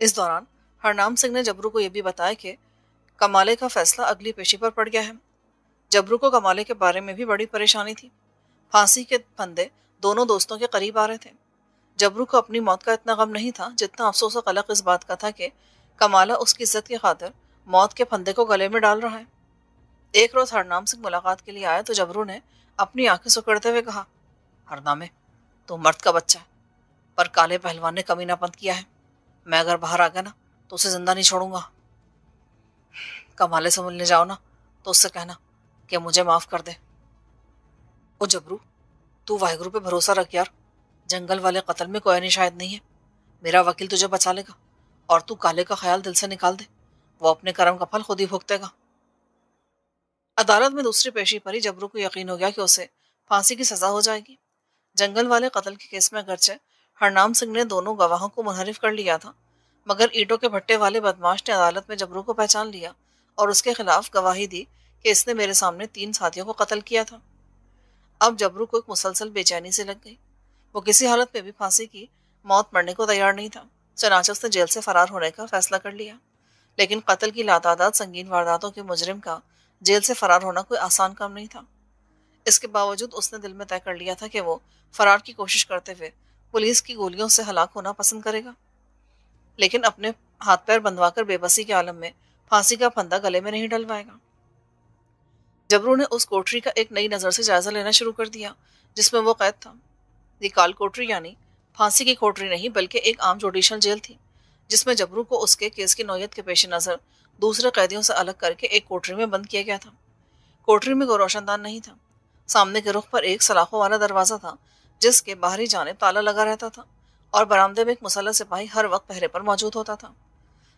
[SPEAKER 1] इस दौरान हरनाम सिंह ने जबरू को यह भी बताया कि कमाले का फैसला अगली पेशी पर पड़ गया है। जबरू को कमाले के बारे में भी बड़ी परेशानी थी। फांसी के फंदे दोनों दोस्तों के करीब आ रहे थे। जबरू को अपनी मौत का इतना गम नहीं था जितना अफसोस और कलक इस बात का था कि कमाला उसकी इज्जत की खातिर मौत के फंदे को गले में डाल रहा है। एक रोज हरनाम सिंह मुलाकात के लिए आया तो जबरू ने अपनी आंखें सुकड़ते हुए कहा, हरनामे, तू मर्द का बच्चा है, पर काले पहलवान ने कमीनापन किया है। मैं अगर बाहर आ गया ना तो उसे जिंदा नहीं छोड़ूंगा। कमाले से मिलने जाओ ना तो उससे कहना कि मुझे माफ कर दे। ओ जबरू, तू वाहिगुरु पे भरोसा रख यार। जंगल वाले कत्ल में कोई निशायद नहीं है। मेरा वकील तुझे बचा लेगा और तू काले का ख्याल दिल से निकाल दे। वो अपने कर्म का फल खुद ही भुगतेगा। अदालत में दूसरी पेशी पर ही जबरू को यकीन हो गया कि उसे फांसी की सजा हो जाएगी। जंगल वाले कत्ल के केस में अगरचे हरनाम सिंह ने दोनों गवाहों को मुनहरिफ कर लिया था, मगर ईंटों के भट्टे वाले बदमाश ने अदालत में जबरू को पहचान लिया और उसके खिलाफ गवाही दी कि इसने मेरे सामने 3 साथियों को कत्ल किया था। अब जबरू को एक मुसलसल बेचैनी से लग गई। वो किसी हालत में भी फांसी की मौत मरने को तैयार नहीं था। चनाचे उसने जेल से फरार होने का फैसला कर लिया। लेकिन कत्ल की लातादाद संगीन वारदातों के मुजरिम का जेल से फरार होना कोई आसान काम नहीं था। इसके बावजूद उसने दिल में तय कर लिया था कि वो फरार की कोशिश करते हुए पुलिस की गोलियों से हलाक होना पसंद करेगा, लेकिन अपने हाथ पैर बंधवाकर बेबसी के आलम में फांसी का फंदा गले में नहीं डलवाएगा। जबरू ने उस कोठरी का एक नई नजर से जायजा लेना शुरू कर दिया जिसमें वो कैद था। ये काल कोठरी यानी फांसी की कोठरी नहीं बल्कि एक आम जुडिशल जेल थी, जिसमें जबरू को उसके केस की नौयत के पेश नजर दूसरे कैदियों से अलग करके एक कोठरी में बंद किया गया था। कोठरी में कोई रोशनदान नहीं था। सामने के रुख पर एक सलाखों वाला दरवाजा था जिसके बाहरी जानिब ताला लगा रहता था और बरामदे में एक मुसल्लह सिपाही हर वक्त पहरे पर मौजूद होता था।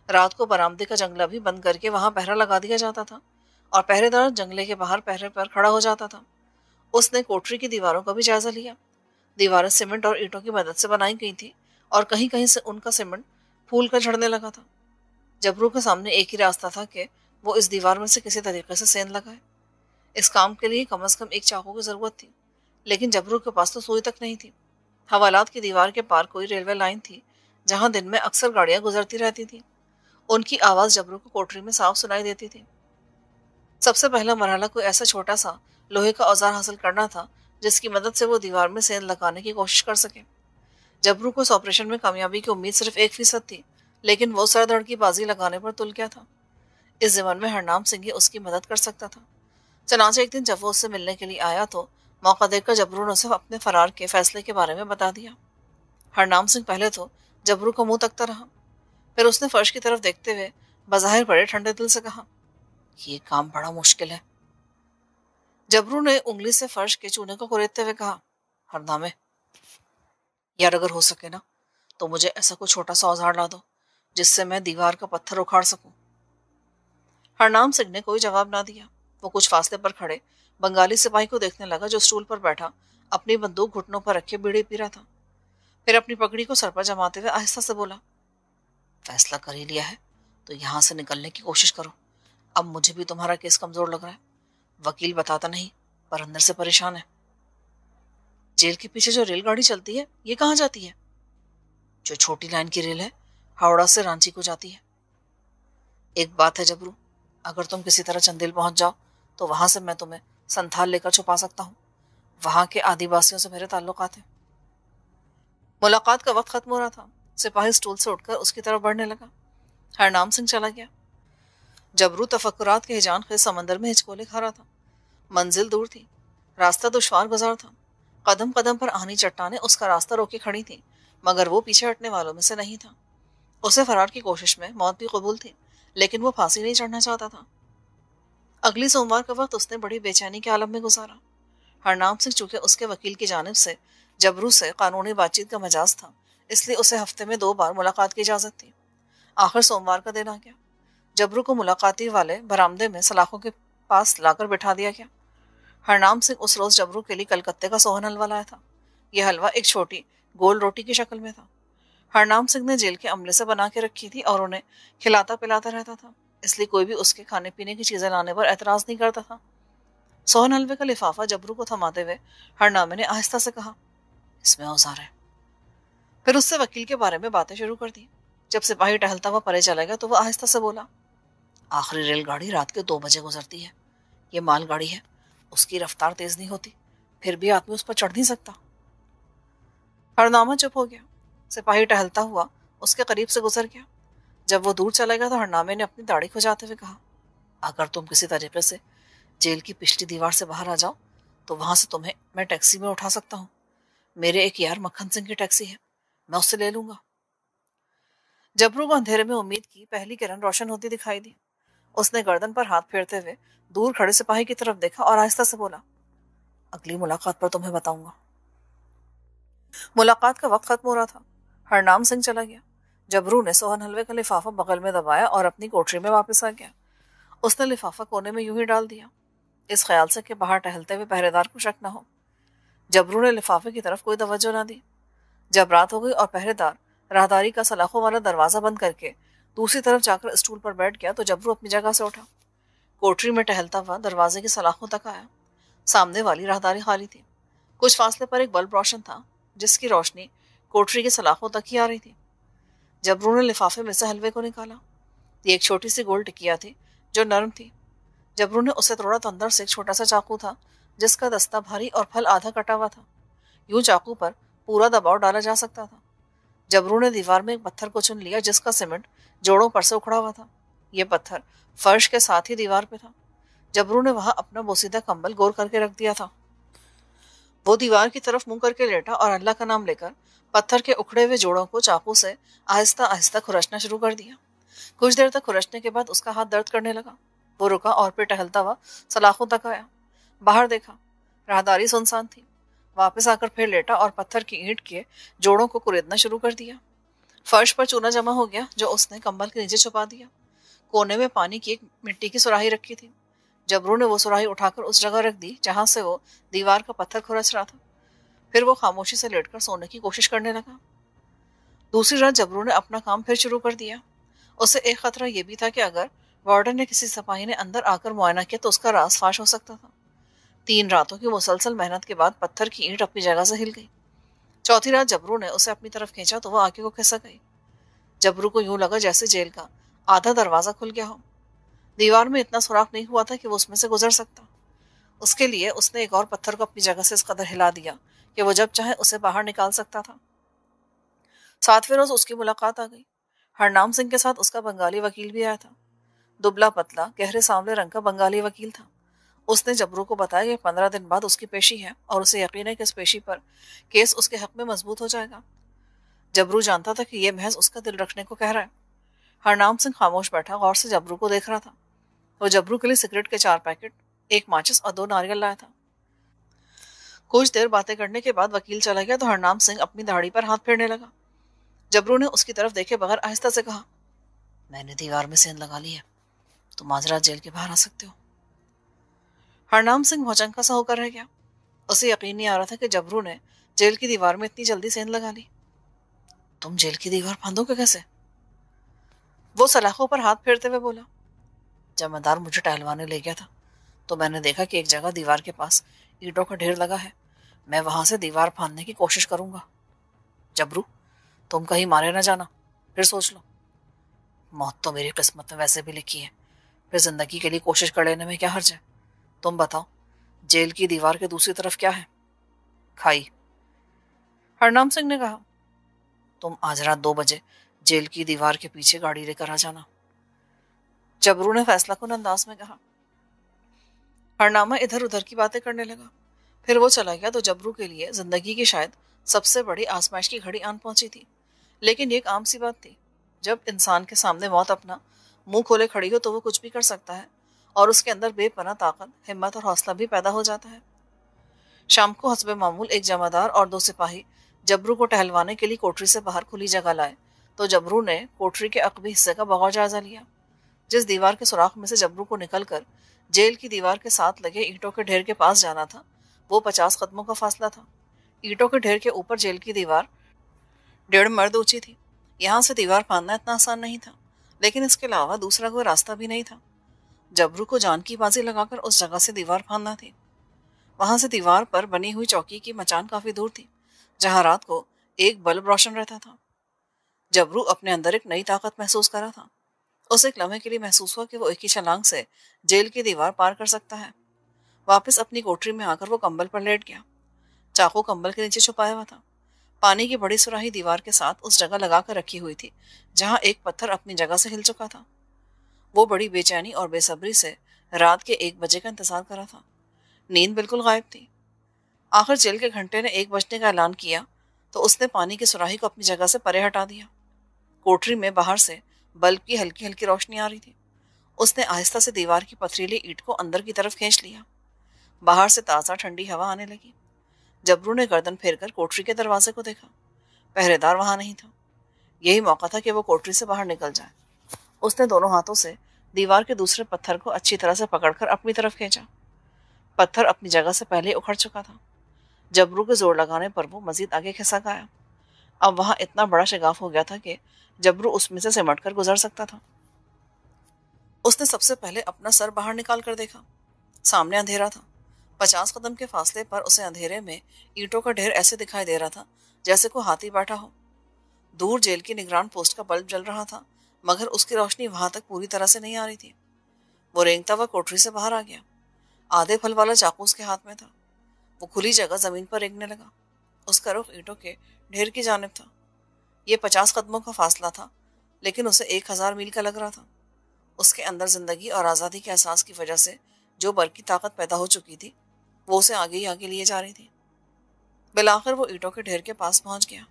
[SPEAKER 1] रात को बरामदे का जंगला भी बंद करके वहां पहरा लगा दिया जाता था और पहरेदार जंगले के बाहर पहरे पर खड़ा हो जाता था। उसने कोठरी की दीवारों का भी जायजा लिया। दीवारें सीमेंट और ईंटों की मदद से बनाई गई थी और कहीं कहीं से उनका सीमेंट फूल कर झड़ने लगा था। जबरू के सामने एक ही रास्ता था कि वो इस दीवार में से किसी तरीके से सेंध लगाए। इस काम के लिए कम से कम एक चाकू की जरूरत थी, लेकिन जबरू के पास तो सुई तक नहीं थी। हवालात की दीवार के पार कोई रेलवे लाइन थी जहां दिन में अक्सर गाड़ियां गुजरती रहती थी। उनकी आवाज जबरू को कोठरी में साफ सुनाई देती थी। सबसे पहला मरहला कोई ऐसा छोटा सा लोहे का औजार हासिल करना था जिसकी मदद से वो दीवार में सेंध लगाने की कोशिश कर सके। जबरू को इस ऑपरेशन में कामयाबी की उम्मीद सिर्फ 1% थी, लेकिन वो सर धड़ की बाजी लगाने पर तुल गया था। इस ज़िम्मन में हरनाम सिंह ही उसकी मदद कर सकता था। चनाचे एक दिन जब वो उससे मिलने के लिए आया तो मौका देखकर जबरू ने उसे अपने फरार के फैसले के बारे में बता दिया। हरनाम सिंह पहले तो जबरू का मुंह तकता रहा, फिर उसने फर्श की तरफ देखते हुए बज़ाहिर बड़े ठंडे दिल से कहा, ये काम बड़ा मुश्किल है। जबरू ने उंगली से फर्श के चूने को कुरेदते हुए कहा, हरनामे, यार अगर हो सके ना तो मुझे ऐसा कोई छोटा सा औजार ला दो जिससे मैं दीवार का पत्थर उखाड़ सकूं। हरनाम सिंह ने कोई जवाब ना दिया। वो कुछ फासले पर खड़े बंगाली सिपाही को देखने लगा जो स्टूल पर बैठा अपनी बंदूक घुटनों पर रखे बीड़ी पी रहा था। फिर अपनी पगड़ी को सर पर जमाते हुए आहिस्ता से बोला, फैसला कर ही लिया है तो यहां से निकलने की कोशिश करो। अब मुझे भी तुम्हारा केस कमजोर लग रहा है। वकील बताता नहीं पर अंदर से परेशान है। जेल के पीछे जो रेलगाड़ी चलती है ये कहाँ जाती है? जो छोटी लाइन की रेल है, हावड़ा से रांची को जाती है। एक बात है जबरू, अगर तुम किसी तरह चंदेल पहुंच जाओ तो वहां से मैं तुम्हें संथाल लेकर छुपा सकता हूँ। वहां के आदिवासियों से मेरे ताल्लुकात हैं। मुलाकात का वक्त खत्म हो रहा था। सिपाही स्टूल से उठकर उसकी तरफ बढ़ने लगा। हरनाम सिंह चला गया। जबरू तफक्कुरात के हिजान के समंदर में हिचकोले खा रहा था। मंजिल दूर थी, रास्ता दुश्वार गुजार था। कदम कदम पर आनी चट्टानें उसका रास्ता रोके खड़ी थी, मगर वो पीछे हटने वालों में से नहीं था। उसे फरार की कोशिश में मौत भी कबूल थी, लेकिन वो फांसी नहीं चढ़ना चाहता था। अगली सोमवार का वक्त उसने बड़ी बेचैनी के आलम में गुजारा। हरनाम सिंह चूंकि उसके वकील की जानिब से जबरू से कानूनी बातचीत का मजाज था, इसलिए उसे हफ्ते में 2 बार मुलाकात की इजाजत थी। आखिर सोमवार का दिन आ गया। जबरू को मुलाकाती वाले बरामदे में सलाखों के पास लाकर बिठा दिया गया। हरनाम सिंह उस रोज जबरू के लिए कलकत्ते का सोहन हलवा लाया था। यह हलवा एक छोटी गोल रोटी की शक्ल में था। हरनाम सिंह ने जेल के अमले से बना के रखी थी और उन्हें खिलाता पिलाता रहता था, इसलिए कोई भी उसके खाने पीने की चीजें लाने पर एतराज नहीं करता था। सोहन हलवे का लिफाफा जबरू को थमाते हुए हरनामे ने आहिस्ता से कहा, इसमें औजार है। फिर उससे वकील के बारे में बातें शुरू कर दी। जब सिपाही टहलता हुआ परे चला गया तो वह आहिस्ता से बोला, आखिरी रेलगाड़ी रात के 2 बजे गुजरती है। ये मालगाड़ी है, उसकी रफ्तार तेज नहीं होती, फिर भी आदमी उस पर चढ़ नहीं सकता। हरनामा चुप हो गया। सिपाही टहलता हुआ उसके करीब से गुजर गया। जब वो दूर चला गया तो हरनामे ने अपनी दाढ़ी खुजाते हुए कहा, अगर तुम किसी तरीके से जेल की पिछली दीवार से बाहर आ जाओ तो वहां से तुम्हें मैं टैक्सी में उठा सकता हूँ। मेरे एक यार मक्खन सिंह की टैक्सी है, मैं उससे ले लूंगा। जबरू को अंधेरे में उम्मीद की पहली किरण रोशन होती दिखाई दी। उसने गर्दन पर हाथ फेरते हुए दूर खड़े सिपाही की तरफ देखा और आहिस्ता से बोला, अगली मुलाकात पर तुम्हें बताऊंगा। मुलाकात का वक्त खत्म हो रहा था। हरनाम सिंह चला गया। जबरू ने सोहन हलवे का लिफाफा बगल में दबाया और अपनी कोठरी में वापस आ गया। उसने लिफाफा कोने में यूं ही डाल दिया, इस ख्याल से कि बाहर टहलते हुए पहरेदार को शक न हो। जबरू ने लिफाफे की तरफ कोई तवज्जो न दी। जब रात हो गई और पहरेदार राहदारी का सलाखों वाला दरवाजा बंद करके दूसरी तरफ जाकर स्टूल पर बैठ गया तो जबरू अपनी जगह से उठा। कोठरी में टहलता हुआ दरवाजे की सलाखों तक आया। सामने वाली राहदारी खाली थी। कुछ फासले पर एक बल्ब रोशन था, जिसकी रोशनी कोठरी की सलाखों तक ही आ रही थी। जबरू ने लिफाफे में से हलवे को निकाला। ये एक छोटी सी गोल टिकिया थी जो नरम थी। जबरू ने उसे तोड़ा तो अंदर से एक छोटा सा चाकू था, जिसका दस्ता भारी और फल आधा कटा हुआ था। यूं चाकू पर पूरा दबाव डाला जा सकता था। जबरू ने दीवार में एक पत्थर को चुन लिया, जिसका सीमेंट जोड़ों पर से उखड़ा हुआ था। यह पत्थर फर्श के साथ ही दीवार पे था। जबरू ने वहां अपना बोसीदा कंबल गोल करके रख दिया था। वो दीवार की तरफ मुंह करके लेटा और अल्लाह का नाम लेकर पत्थर के उखड़े हुए जोड़ों को चाकू से आहिस्ता आहिस्ता खुरचना शुरू कर दिया। कुछ देर तक खुरचने के बाद उसका हाथ दर्द करने लगा। वो रुका और फिर टहलता हुआ सलाखों तक आया। बाहर देखा, राहदारी सुनसान थी। वापस आकर फिर लेटा और पत्थर की ईंट के जोड़ों को कुरेदना शुरू कर दिया। फर्श पर चूना जमा हो गया, जो उसने कंबल के नीचे छुपा दिया। कोने में पानी की एक मिट्टी की सुराही रखी थी। जबरू ने वो सुराही उठाकर उस जगह रख दी जहां से वो दीवार का पत्थर खुरच रहा था। फिर वो खामोशी से लेटकर सोने की कोशिश करने लगा। दूसरी रात जबरू ने अपना काम फिर शुरू कर दिया। उसे एक खतरा यह भी था कि अगर वार्डन या किसी सिपाही ने अंदर आकर मुआयना किया तो उसका राज फाश हो सकता था। 3 रातों की मुसलसल मेहनत के बाद पत्थर की ईंट अपनी जगह से हिल गई। चौथी रात जबरू ने उसे अपनी तरफ खींचा तो वह आगे को खिसक गई। जबरू को यूं लगा जैसे जेल का आधा दरवाजा खुल गया हो। दीवार में इतना सुराख नहीं हुआ था कि वो उसमें से गुजर सकता। उसके लिए उसने एक और पत्थर को अपनी जगह से इस कदर हिला दिया कि वो जब चाहे उसे बाहर निकाल सकता था। 7वें रोज उसकी मुलाकात आ गई। हरनाम सिंह के साथ उसका बंगाली वकील भी आया था। दुबला पतला गहरे सांवले रंग का बंगाली वकील था। उसने जबरू को बताया कि 15 दिन बाद उसकी पेशी है और उसे यकीन है कि इस पेशी पर केस उसके हक में मजबूत हो जाएगा। जबरू जानता था कि यह महज उसका दिल रखने को कह रहा है। हरनाम सिंह खामोश बैठा गौर से जबरू को देख रहा था। वो जबरू के लिए सिगरेट के 4 पैकेट, 1 माचिस और 2 नारियल लाया था। कुछ देर बातें करने के बाद वकील चला गया तो हरनाम सिंह अपनी दाढ़ी पर हाथ फेरने लगा। जबरू ने उसकी तरफ देखे बगैर आहिस्ता से कहा, मैंने दीवार में सेंध लगा ली है, तुम आज रात जेल के बाहर आ सकते हो। हरनाम सिंह भौचक्का सा होकर रह गया। उसे यकीन नहीं आ रहा था कि जबरू ने जेल की दीवार में इतनी जल्दी सेंध लगा ली। तुम जेल की दीवार फांदोगे कैसे? वो सलाखों पर हाथ फेरते हुए बोला, जमादार मुझे टहलवाने ले गया था तो मैंने देखा कि एक जगह दीवार के पास ईंटों का ढेर लगा है। मैं वहां से दीवार फांदने की कोशिश करूंगा। जबरू, तुम कहीं मारे ना जाना, फिर सोच लो। मौत तो मेरी किस्मत में वैसे भी लिखी है, फिर जिंदगी के लिए कोशिश कर लेने में क्या हर्ज है। तुम बताओ, जेल की दीवार के दूसरी तरफ क्या है? खाई। हरनाम सिंह ने कहा, तुम आज रात 2 बजे जेल की दीवार के पीछे गाड़ी लेकर आ जाना। जबरू ने फैसलाकुन अंदाज में कहा। हरनामा इधर उधर की बातें करने लगा। फिर वो चला गया तो जबरू के लिए जिंदगी की शायद सबसे बड़ी आजमाइश की घड़ी आन पहुंची थी। लेकिन ये एक आम सी बात थी। जब इंसान के सामने मौत अपना मुंह खोले खड़ी हो तो वो कुछ भी कर सकता है और उसके अंदर बेपनाह ताकत, हिम्मत और हौसला भी पैदा हो जाता है। शाम को हस्बे मामूल एक जमादार और 2 सिपाही जबरू को टहलवाने के लिए कोठरी से बाहर खुली जगह लाए, तो जबरू ने कोठरी के अकबी हिस्से का बगौर जायजा लिया। जिस दीवार के सुराख में से जबरू को निकलकर जेल की दीवार के साथ लगे ईंटों के ढेर के पास जाना था, वो 50 कदमों का फासला था। ईंटों के ढेर के ऊपर जेल की दीवार 1.5 मर्द ऊंची थी। यहाँ से दीवार फांदना इतना आसान नहीं था, लेकिन इसके अलावा दूसरा कोई रास्ता भी नहीं था। जबरू को जान की बाजी लगाकर उस जगह से दीवार फांदना थी। वहां से दीवार पर बनी हुई चौकी की मचान काफी दूर थी, जहां रात को एक बल्ब रोशन रहता था। जबरू अपने अंदर एक नई ताकत महसूस कर रहा था। उसे एक लम्हे के लिए महसूस हुआ कि वो एक ही छलांग से जेल की दीवार पार कर सकता है। वापस अपनी कोठरी में आकर वो कंबल पर लेट गया। चाकू कंबल के नीचे छुपाया हुआ था। पानी की बड़ी सुराही दीवार के साथ उस जगह लगाकर रखी हुई थी जहां एक पत्थर अपनी जगह से हिल चुका था। वो बड़ी बेचैनी और बेसब्री से रात के 1 बजे का इंतजार कर रहा था। नींद बिल्कुल गायब थी। आखिर जेल के घंटे ने 1 बजने का ऐलान किया तो उसने पानी की सुराही को अपनी जगह से परे हटा दिया। कोठरी में बाहर से बल्ब की हल्की हल्की रोशनी आ रही थी। उसने आहिस्ता से दीवार की पथरीली ईंट को अंदर की तरफ खींच लिया। बाहर से ताज़ा ठंडी हवा आने लगी। जबरू ने गर्दन फेरकर कोठरी के दरवाजे को देखा। पहरेदार वहां नहीं था। यही मौका था कि वो कोठरी से बाहर निकल जाए। उसने दोनों हाथों से दीवार के दूसरे पत्थर को अच्छी तरह से पकड़कर अपनी तरफ खींचा। पत्थर अपनी जगह से पहले उखड़ चुका था। जबरू के जोर लगाने पर वो मजीद आगे खिसक आया। अब वहां इतना बड़ा शिगाफ हो गया था कि जबरू उसमें से सिमट कर गुजर सकता था। उसने सबसे पहले अपना सर बाहर निकाल कर देखा। सामने अंधेरा था। 50 कदम के फासले पर उसे अंधेरे में ईंटों का ढेर ऐसे दिखाई दे रहा था जैसे कोई हाथी बैठा हो। दूर जेल की निगरान पोस्ट का बल्ब जल रहा था, मगर उसकी रोशनी वहां तक पूरी तरह से नहीं आ रही थी। वो रेंगता हुआ कोठरी से बाहर आ गया। आधे फल वाला चाकू उसके हाथ में था। वो खुली जगह जमीन पर रेंगने लगा। उसका रुख ईंटों के ढेर की जानिब था। ये 50 कदमों का फासला था, लेकिन उसे 1000 मील का लग रहा था। उसके अंदर जिंदगी और आज़ादी के एहसास की वजह से जो बरकी ताकत पैदा हो चुकी थी, वो उसे आगे ही आगे लिए जा रही थी। बिलाखिर वो ईंटों के ढेर के पास पहुंच गया।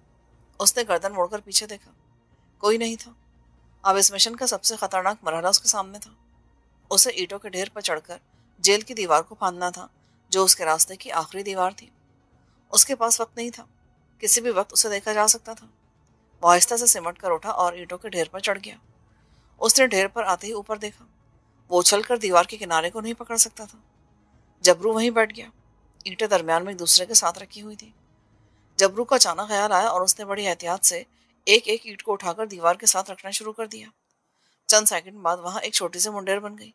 [SPEAKER 1] उसने गर्दन मोड़कर पीछे देखा। कोई नहीं था। अब इस मिशन का सबसे खतरनाक मरहला उसके सामने था। उसे ईंटों के ढेर पर चढ़कर जेल की दीवार को फांदना था, जो उसके रास्ते की आखिरी दीवार थी। उसके पास वक्त नहीं था। किसी भी वक्त उसे देखा जा सकता था। वो आहिस्ता से सिमट कर उठा और ईंटों के ढेर पर चढ़ गया। उसने ढेर पर आते ही ऊपर देखा। वो उछलकर दीवार के किनारे को नहीं पकड़ सकता था। जबरू वहीं बैठ गया। ईंटें दरमियान में एक दूसरे के साथ रखी हुई थी। जबरू को अचानक ख्याल आया और उसने बड़ी एहतियात से एक एक ईंट को उठाकर दीवार के साथ रखना शुरू कर दिया। चंद सेकंड बाद वहां एक छोटी सी मुंडेर बन गई।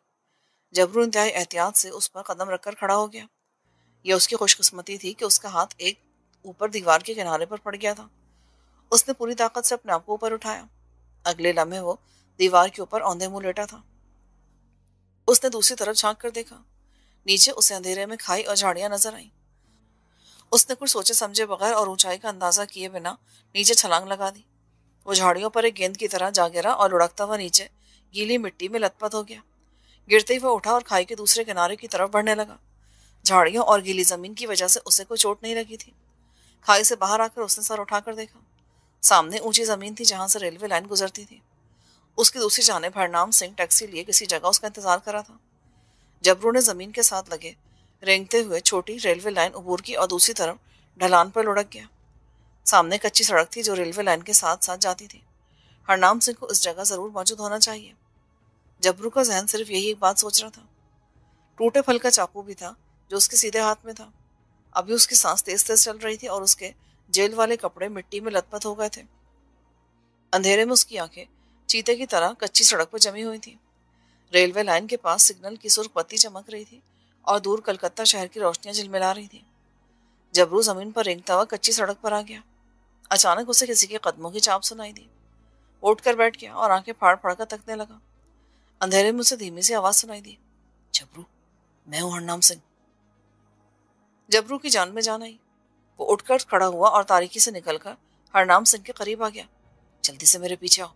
[SPEAKER 1] जबरू इंतहाई एहतियात से उस पर कदम रखकर खड़ा हो गया। यह उसकी खुशकिस्मती थी कि उसका हाथ एक ऊपर दीवार के किनारे पर पड़ गया था। उसने पूरी ताकत से अपने आप को ऊपर उठाया। अगले लम्हे वो दीवार के ऊपर औंधे मुंह लेटा था। उसने दूसरी तरफ झांक कर देखा। नीचे उसे अंधेरे में खाई और झाड़ियां नजर आईं। उसने कुछ सोचे समझे बगैर और ऊंचाई का अंदाजा किए बिना नीचे छलांग लगा दी। वो झाड़ियों पर एक गेंद की तरह जा गिरा और लुढ़कता हुआ नीचे गीली मिट्टी में लथपथ हो गया। गिरते ही वह उठा और खाई के दूसरे किनारे की तरफ बढ़ने लगा। झाड़ियों और गीली जमीन की वजह से उसे कोई चोट नहीं लगी थी। खाई से बाहर आकर उसने सर उठाकर देखा। सामने ऊंची जमीन थी जहां से रेलवे लाइन गुजरती थी। उसकी दूसरी जानिब हरनाम सिंह टैक्सी लिए किसी जगह उसका इंतजार कर रहा था। जबरू ने जमीन के साथ लगे रेंगते हुए छोटी रेलवे लाइन अबूर की और दूसरी तरफ ढलान पर लुढ़क गया। सामने कच्ची सड़क थी जो रेलवे लाइन के साथ साथ जाती थी। हरनाम सिंह को इस जगह जरूर मौजूद होना चाहिए। जबरू का जहन सिर्फ यही एक बात सोच रहा था। टूटे फल का चाकू भी था जो उसके सीधे हाथ में था। अभी उसकी सांस तेज तेज चल रही थी और उसके जेल वाले कपड़े मिट्टी में लथपथ हो गए थे। अंधेरे में उसकी आंखें चीते की तरह कच्ची सड़क पर जमी हुई थी। रेलवे लाइन के पास सिग्नल की सुर्ख बत्ती चमक रही थी और दूर कलकत्ता शहर की रोशनियां झिलमिला रही थी। जबरू जमीन पर रेंगता हुआ कच्ची सड़क पर आ गया। अचानक उसे किसी के कदमों की चाप सुनाई दी। उठकर बैठ गया और आंखें फाड़ फाड़ कर तकने लगा। अंधेरे में उसे धीमी सी आवाज सुनाई दी, जबरू, मैं हूं हरनाम सिंह। जबरू की जान में जान आई। वो उठकर खड़ा हुआ और तारीकी से निकलकर हरनाम सिंह के करीब आ गया। जल्दी से मेरे पीछे आओ।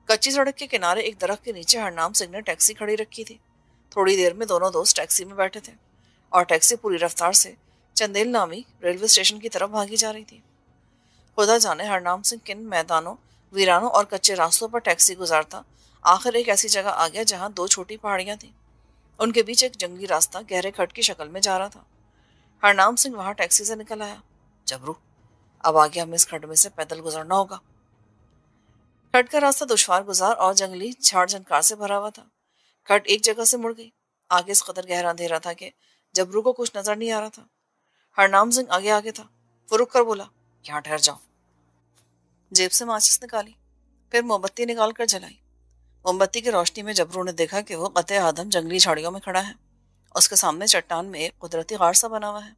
[SPEAKER 1] कच्ची सड़क के किनारे एक दरख्त के नीचे हरनाम सिंह ने टैक्सी खड़ी रखी थी। थोड़ी देर में दोनों दोस्त टैक्सी में बैठे थे और टैक्सी पूरी रफ्तार से चंदेल नामी रेलवे स्टेशन की तरफ भागी जा रही थी। खुदा जाने हरनाम सिंह किन मैदानों, वीरानों और कच्चे रास्तों पर टैक्सी गुजारता आखिर एक ऐसी जगह आ गया जहां दो छोटी पहाड़ियां थी। उनके बीच एक जंगली रास्ता गहरे खड्ड की शक्ल में जा रहा था। हरनाम सिंह वहां टैक्सी से निकल आया। जबरू, अब आगे हमें इस खड्ड में से पैदल गुजरना होगा। खड्ड का रास्ता दुश्वार गुजार और जंगली झाड़ झंकार से भरा हुआ था। खड्ड एक जगह से मुड़ गई। आगे इस कदर गहरा अंधेरा था कि जबरू को कुछ नजर नहीं आ रहा था। हरनाम सिंह आगे आगे था। वो रुक कर बोला, यहाँ ठहर जाओ। जेब से माचिस निकाली, फिर मोमबत्ती निकाल कर जलाई। मोमबत्ती की रोशनी में जबरू ने देखा कि वो कते आदम जंगली झाड़ियों में खड़ा है। उसके सामने चट्टान में एक कुदरती गार सा बना हुआ है।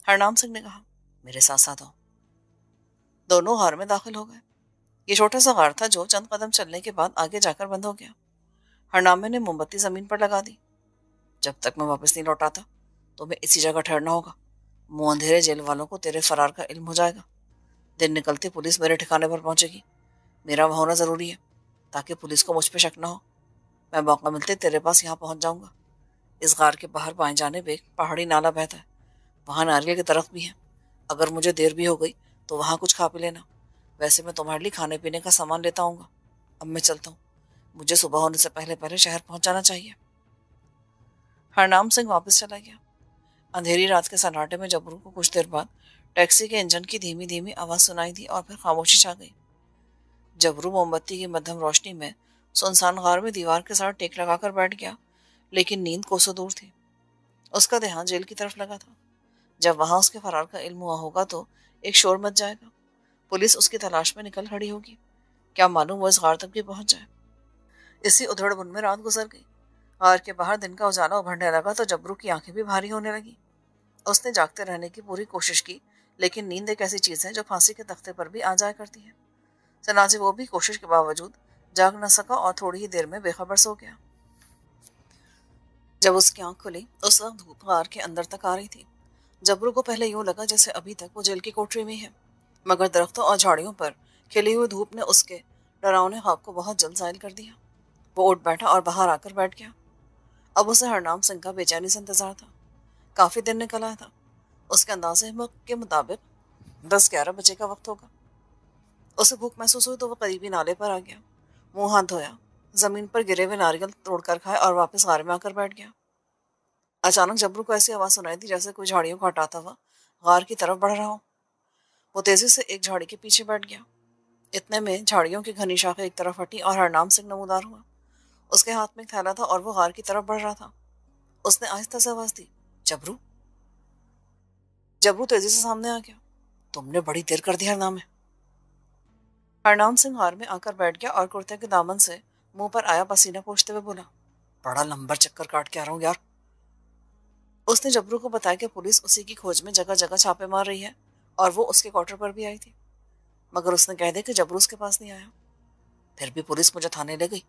[SPEAKER 1] हरनाम सिंह ने कहा, मेरे साथ साथ आओ। दोनों गार में दाखिल हो गए। ये छोटा सा गार था जो चंद कदम चलने के बाद आगे जाकर बंद हो गया। हरनामे ने मोमबत्ती जमीन पर लगा दी। जब तक मैं वापस नहीं लौटाता तुम्हें इसी जगह ठहरना होगा। मुंह अंधेरे जेल वालों को तेरे फरार का इल्म हो जाएगा। दिन निकलते पुलिस मेरे ठिकाने पर पहुंचेगी। मेरा वहां होना जरूरी है ताकि पुलिस को मुझ पर शक न हो। मैं मौका मिलते तेरे पास यहाँ पहुंच जाऊंगा। इस गार के बाहर बाएं जानिब एक पहाड़ी नाला बहता है। वहां नारियल के दरख्त भी है। अगर मुझे देर भी हो गई तो वहां कुछ खा पी लेना। वैसे मैं तुम्हारे लिए खाने पीने का सामान लेता आऊंगा। अब मैं चलता हूँ। मुझे सुबह होने से पहले पहले शहर पहुंच जाना चाहिए। हरनाम सिंह वापस चला गया। अंधेरी रात के सन्नाटे में जबरू को कुछ देर बाद टैक्सी के इंजन की धीमी धीमी आवाज सुनाई दी और फिर खामोशी छा गई। जबरू मोमबत्ती की मध्यम रोशनी में सुनसान गार में दीवार के साथ टेक लगाकर बैठ गया, लेकिन नींद कोसों दूर थी। उसका ध्यान जेल की तरफ लगा था। जब वहां उसके फरार का इल्म हुआ होगा तो एक शोर मच जाएगा। पुलिस उसकी तलाश में निकल खड़ी होगी। क्या मालूम वो इस गार तक भी पहुंच जाए। इसी उधड़ बुन में रात गुजर गई। गार के बाहर दिन का उजाला उभरने लगा तो जबरू की आंखें भी भारी होने लगी। उसने जागते रहने की पूरी कोशिश की, लेकिन नींद एक ऐसी चीज है जो फांसी के तख्ते पर भी आ जाया करती है। चनाचे वो भी कोशिश के बावजूद जाग न सका और थोड़ी ही देर में बेखबर सो गया। जब उसकी आंख खुली उस वक्त धूप गार के अंदर तक आ रही थी। जबरू को पहले यूं लगा जैसे अभी तक वो जेल की कोठरी में है, मगर दरख्तों और झाड़ियों पर खिली हुई धूप ने उसके डरावने ख्वाब को बहुत जल्द जाहिल कर दिया। वो उठ बैठा और बाहर आकर बैठ गया। अब उसे हरनाम सिंह का बेचैनी से इंतजार था। काफी दिन निकल आया था। उसके अंदाजे के मुताबिक 10-11 बजे का वक्त होगा। उसे भूख महसूस हुई तो वो करीबी नाले पर आ गया। मुंह हाथ धोया, जमीन पर गिरे हुए नारियल तोड़कर खाए और वापस गार में आकर बैठ गया। अचानक जबरू को ऐसी आवाज सुनाई दी जैसे कोई झाड़ियों को हटाता हुआ गार की तरफ बढ़ रहा हो। वो तेजी से एक झाड़ी के पीछे बैठ गया। इतने में झाड़ियों की घनी शाखें एक तरफ हटी और हरनाम सिंह नमूदार हुआ। उसके हाथ में एक थैला था और वो गार की तरफ बढ़ रहा था। उसने आहिस्ता से आवाज दी, जबरू। जबरू तेजी से सामने आ गया। तुमने बड़ी देर कर दी हरनाम। हरनाम सिंह गार में आकर बैठ गया और कुर्ते के दामन से मुंह पर आया पसीना पोंछते हुए बोला, बड़ा लंबा चक्कर काट के आ रहा हूँ यार। उसने जबरू को बताया कि पुलिस उसी की खोज में जगह जगह छापे मार रही है और वो उसके क्वार्टर पर भी आई थी, मगर उसने कह दिया कि जबरू उसके पास नहीं आया। फिर भी पुलिस मुझे थाने ले गई।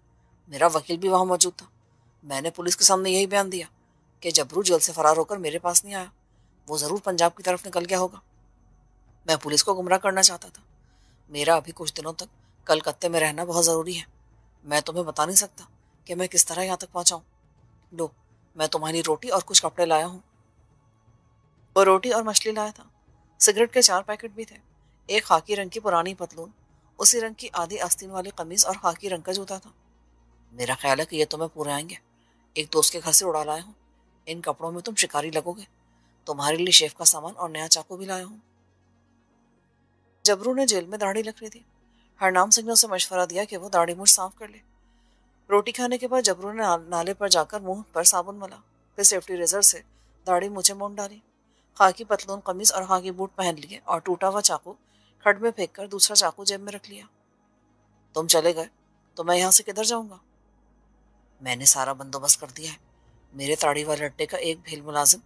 [SPEAKER 1] मेरा वकील भी वहां मौजूद था। मैंने पुलिस के सामने यही बयान दिया कि जबरू जेल से फरार होकर मेरे पास नहीं आया। वो जरूर पंजाब की तरफ निकल गया होगा। मैं पुलिस को गुमराह करना चाहता था। मेरा अभी कुछ दिनों तक कलकत्ते में रहना बहुत जरूरी है। मैं तुम्हें बता नहीं सकता कि मैं किस तरह यहाँ तक पहुंचा हूँ। लो, मैं तुम्हारी रोटी और कुछ कपड़े लाया हूँ। वो रोटी और मछली लाया था। सिगरेट के 4 पैकेट भी थे। एक खाकी रंग की पुरानी पतलून, उसी रंग की आधी आस्तीन वाली कमीज और खाकी रंग का जूता था। मेरा ख्याल है कि ये तुम्हें पूरे आएंगे। एक दोस्त के घर से उड़ा लाया हूँ। इन कपड़ों में तुम शिकारी लगोगे। तुम्हारे लिए शेफ का सामान और नया चाकू भी लाया हूँ। जबरू ने जेल में दाढ़ी लग रही थी। हरनाम सिंह ने उसे मशवरा दिया कि वो दाढ़ी मुझ साफ कर ले। रोटी खाने के बाद जबरू ने नाले पर जाकर मुंह पर साबुन मला, फिर सेफ्टी रेजर से दाढ़ी मुझे मूंद डाली। खाकी पतलून कमीज और खाकी बूट पहन लिए और टूटा हुआ चाकू खड्ड में फेंक कर दूसरा चाकू जेब में रख लिया। तुम चले गए तो मैं यहाँ से किधर जाऊंगा? मैंने सारा बंदोबस्त कर दिया है। मेरे ताड़ी वाले अड्डे का एक भेल मुलाजिम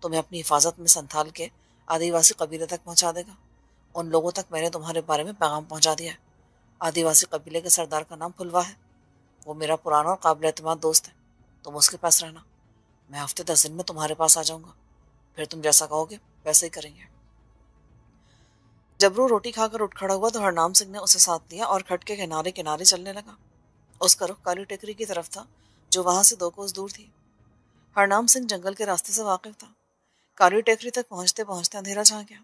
[SPEAKER 1] तुम्हें अपनी हिफाजत में संथाल के आदिवासी कबीले तक पहुंचा देगा। उन लोगों तक मैंने तुम्हारे बारे में पैगाम पहुंचा दिया है। आदिवासी कबीले के सरदार का नाम फुलवा है। वो मेरा पुराना और काबिल एतमाद दोस्त है। तुम उसके पास रहना। मैं हफ्ते 10 दिन में तुम्हारे पास आ जाऊंगा। फिर तुम जैसा कहोगे वैसे ही करेंगे। जबरू रोटी खाकर उठ खड़ा हुआ तो हरनाम सिंह ने उसे साथ दिया और खट के किनारे किनारे चलने लगा। उसका रुख काली टेकरी की तरफ था जो वहां से 2 कोस दूर थी। हरनाम सिंह जंगल के रास्ते से वाकिफ था। काली टेकरी तक पहुंचते पहुंचते अंधेरा छा गया।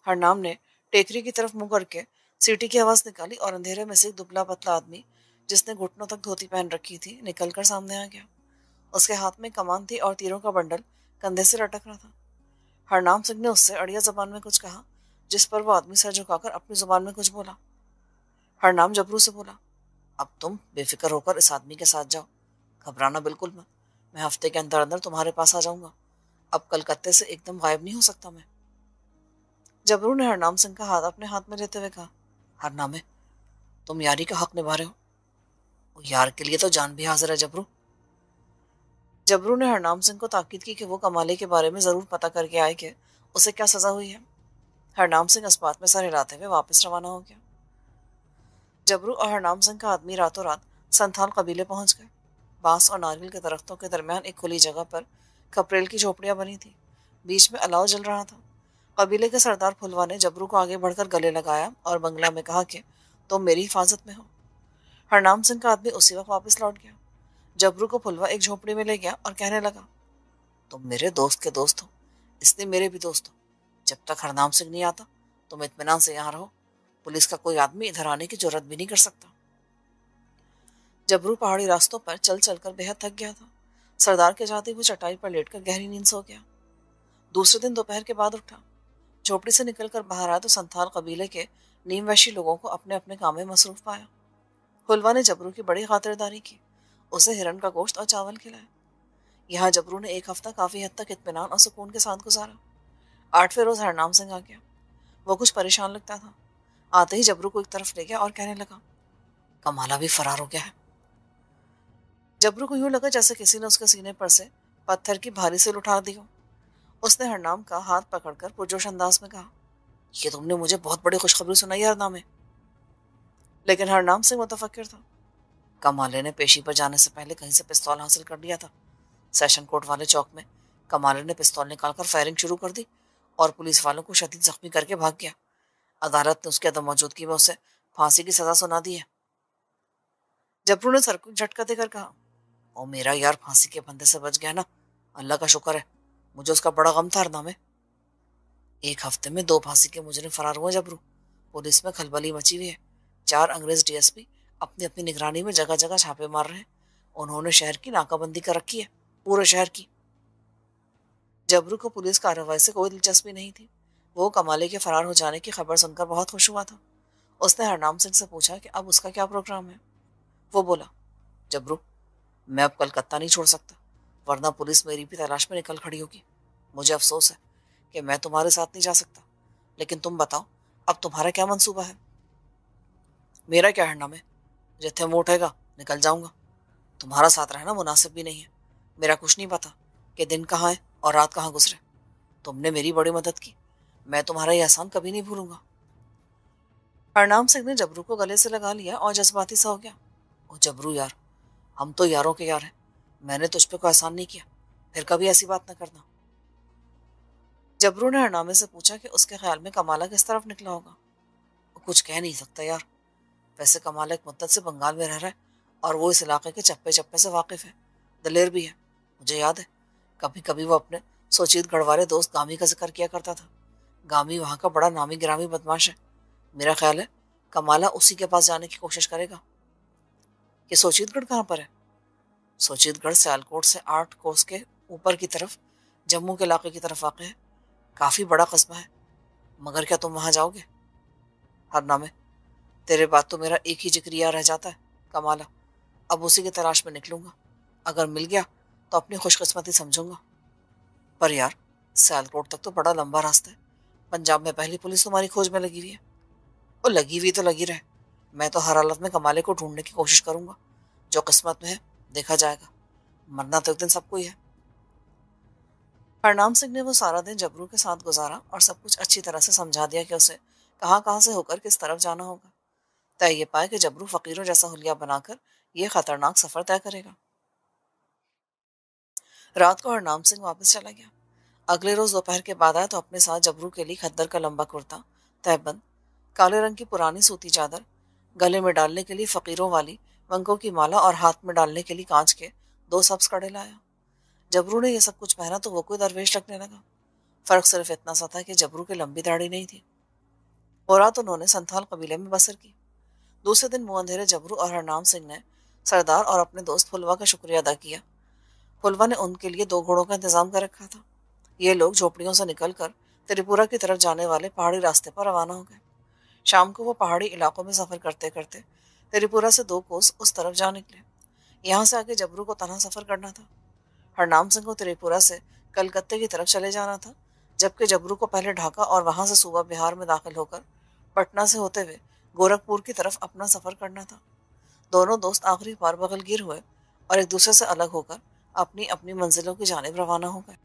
[SPEAKER 1] हरनाम ने टेकरी की तरफ मुंह करके सीटी की आवाज निकाली और अंधेरे में से एक दुबला पतला आदमी जिसने घुटनों तक धोती पहन रखी थी, निकलकर सामने आ गया। उसके हाथ में कमान थी और तीरों का बंडल कंधे से लटक रहा था। हरनाम सिंह ने उससे अड़िया जबान में कुछ कहा, जिस पर वो आदमी सर झुकाकर अपनी जुबान में कुछ बोला। हरनाम जबरू से बोला, अब तुम बेफिक्र होकर इस आदमी के साथ जाओ, घबराना बिल्कुल मत। मैं हफ्ते के अंदर अंदर तुम्हारे पास आ जाऊंगा। अब कलकत्ते से एकदम गायब नहीं हो सकता मैं। जबरू ने हरनाम सिंह का हाथ अपने हाथ में लेते हुए कहा, हरनामे, तुम यारी का हक निभा रहे हो। वो यार के लिए तो जान भी हाजिर है जबरू। जबरू ने हरनाम सिंह को ताकीद की कि वो कमाले के बारे में जरूर पता करके आए कि उसे क्या सजा हुई है। हरनाम सिंह इस बात में सर हिलाते हुए वापस रवाना हो गया। जबरू और हरनाम सिंह का आदमी रातों रात संथाल कबीले पहुंच गए। बांस और नारियल के दरख्तों के दरमियान एक खुली जगह पर खपरेल की झोपड़ियां बनी थी। बीच में अलाव जल रहा था। कबीले के सरदार फुलवा ने जबरू को आगे बढ़कर गले लगाया और बंगला में कहा कि तुम मेरी हिफाजत में हो। हरनाम सिंह का आदमी उसी वक्त वापस लौट गया। जबरू को फुलवा एक झोपड़ी में ले गया और कहने लगा, तुम मेरे दोस्त के दोस्त हो, इसलिए मेरे भी दोस्त हो। जब तक हरनाम सिंह नहीं आता तुम इत्मीनान से यहाँ रहो। पुलिस का कोई आदमी इधर आने की जरूरत भी नहीं कर सकता। जबरू पहाड़ी रास्तों पर चल चलकर बेहद थक गया था। सरदार के जाते वो चटाई पर लेटकर गहरी नींद सो गया। दूसरे दिन दोपहर के बाद उठा। झोपड़ी से निकलकर बाहर आया तो संथाल कबीले के नीमवैशी लोगों को अपने अपने काम में मसरूफ पाया। हुलवा ने जबरू की बड़ी खातिरदारी की। उसे हिरन का गोश्त और चावल खिलाया। यहाँ जबरू ने एक हफ्ता काफी हद तक इत्मीनान और सुकून के साथ गुजारा। 8वें रोज हरनाम सिंह आ गया। वो कुछ परेशान लगता था। आते ही जबरू को एक तरफ ले गया और कहने लगा, कमाला भी फरार हो गया है। जबरू को यूं लगा जैसे किसी ने उसके सीने पर से पत्थर की भारी सिल उठा दी हो। उसने हरनाम का हाथ पकड़कर पुरजोश अंदाज में कहा, ये तुमने मुझे बहुत बड़ी खुशखबरी सुनाई हरनामे। लेकिन हरनाम सिंह मुतफक्किर था। कमाले ने पेशी पर जाने से पहले कहीं से पिस्तौल हासिल कर लिया था। सेशन कोर्ट वाले चौक में कमाले ने पिस्तौल निकालकर फायरिंग शुरू कर दी और पुलिस वालों को शदीद जख्मी करके भाग गया। अदालत ने उसकी अदम मौजूदगी में उसे फांसी की सजा सुना दी है। जबरू ने सर को झटका देकर कहा, ओ मेरा यार फांसी के फंदे से बच गया ना, अल्लाह का शुक्र है। मुझे उसका बड़ा गम था हरनामे। 1 हफ्ते में 2 फांसी के मुजरिम फरार हुए जबरू। पुलिस में खलबली मची हुई है। 4 अंग्रेज डीएसपी अपनी अपनी निगरानी में जगह जगह छापे मार रहे हैं। उन्होंने शहर की नाकाबंदी कर रखी है, पूरे शहर की। जबरू को पुलिस कार्रवाई से कोई दिलचस्पी नहीं थी। वो कमाले के फरार हो जाने की खबर सुनकर बहुत खुश हुआ था। उसने हरनाम सिंह से पूछा कि अब उसका क्या प्रोग्राम है। वो बोला, जबरू, मैं अब कलकत्ता नहीं छोड़ सकता, वरना पुलिस मेरी भी तलाश में निकल खड़ी होगी। मुझे अफसोस है कि मैं तुम्हारे साथ नहीं जा सकता, लेकिन तुम बताओ अब तुम्हारा क्या मंसूबा है। मेरा क्या हरनाम है, जिथे मुंह उठेगा निकल जाऊंगा। तुम्हारा साथ रहना मुनासिब भी नहीं है। मेरा कुछ नहीं पता कि दिन कहाँ है और रात कहाँ गुजरे। तुमने मेरी बड़ी मदद की, मैं तुम्हारा यह एहसान कभी नहीं भूलूंगा। हरनाम सिंह ने जबरू को गले से लगा लिया और जज्बाती सा हो गया। ओ जबरू यार, हम तो यारों के यार हैं। मैंने तुझ पे कोई एहसान नहीं किया, फिर कभी ऐसी बात न करना। जबरू ने हरनामे से पूछा कि उसके ख्याल में कमाला किस तरफ निकला होगा। वो कुछ कह नहीं सकता यार। वैसे कमाला एक मुद्दत से बंगाल में रह रहा है और वो इस इलाके के चप्पे चप्पे से वाकिफ है। दलेर भी है। मुझे याद है कभी कभी वो अपने सोचीदगढ़ वाले दोस्त गामी का जिक्र किया करता था। गामी वहां का बड़ा नामी गिरामी बदमाश है। मेरा ख्याल है कमाला उसी के पास जाने की कोशिश करेगा। ये सोचीदगढ़ कहाँ पर है? सोचीदगढ़ सियालकोट से 8 कोस के ऊपर की तरफ जम्मू के इलाके की तरफ वाक़ है। काफी बड़ा कस्बा है। मगर क्या तुम वहां जाओगे? हरनामे, तेरे बाद तो मेरा एक ही जिक्र रह जाता है, कमाला। अब उसी की तलाश में निकलूंगा। अगर मिल गया तो अपनी खुशकिस्मती समझूंगा। पर यार, सियालकोट तक तो बड़ा लंबा रास्ता है। पंजाब में पहली पुलिस तुम्हारी खोज में लगी हुई है। और लगी हुई तो लगी रहे, मैं तो हर हालत में कमाले को ढूंढने की कोशिश करूंगा। जो किस्मत में है देखा जाएगा। मरना तो एक दिन सबको ही है। हरनाम सिंह ने वो सारा दिन जबरू के साथ गुजारा और सब कुछ अच्छी तरह से समझा दिया कि उसे कहाँ कहाँ से होकर किस तरफ जाना होगा। तय ये पाए कि जबरू फकीरों जैसा हुलिया बनाकर ये खतरनाक सफर तय करेगा। रात को हरनाम सिंह वापस चला गया। अगले रोज दोपहर के बाद आया तो अपने साथ जबरू के लिए खद्दर का लंबा कुर्ता, तहबंद, काले रंग की पुरानी सूती चादर, गले में डालने के लिए फकीरों वाली वंकों की माला और हाथ में डालने के लिए कांच के 2 सब्ज कड़े लाया। जबरू ने यह सब कुछ पहना तो वो कोई दरवेश लगने लगा। फर्क सिर्फ इतना सा था कि जबरू की लंबी दाढ़ी नहीं थी। और रात उन्होंने संथाल कबीले में बसर की। दूसरे दिन मुंह अंधेरे जबरू और हरनाम सिंह ने सरदार और अपने दोस्त फुलवा का शुक्रिया अदा किया। फुलवा ने उनके लिए 2 घोड़ों का इंतजाम कर रखा था। ये लोग झोपड़ियों से निकलकर त्रिपुरा की तरफ जाने वाले पहाड़ी रास्ते पर रवाना हो गए। शाम को वो पहाड़ी इलाकों में सफर करते करते त्रिपुरा से 2 कोस उस तरफ जा निकले। यहाँ से आगे जबरू को तनहा सफर करना था। हरनाम सिंह को त्रिपुरा से कलकत्ते की तरफ चले जाना था, जबकि जबरू को पहले ढाका और वहां से सूबा बिहार में दाखिल होकर पटना से होते हुए गोरखपुर की तरफ अपना सफर करना था। दोनों दोस्त आखिरी बार बगलगीर हुए और एक दूसरे से अलग होकर अपनी अपनी मंजिलों की जानिब रवाना हो गए।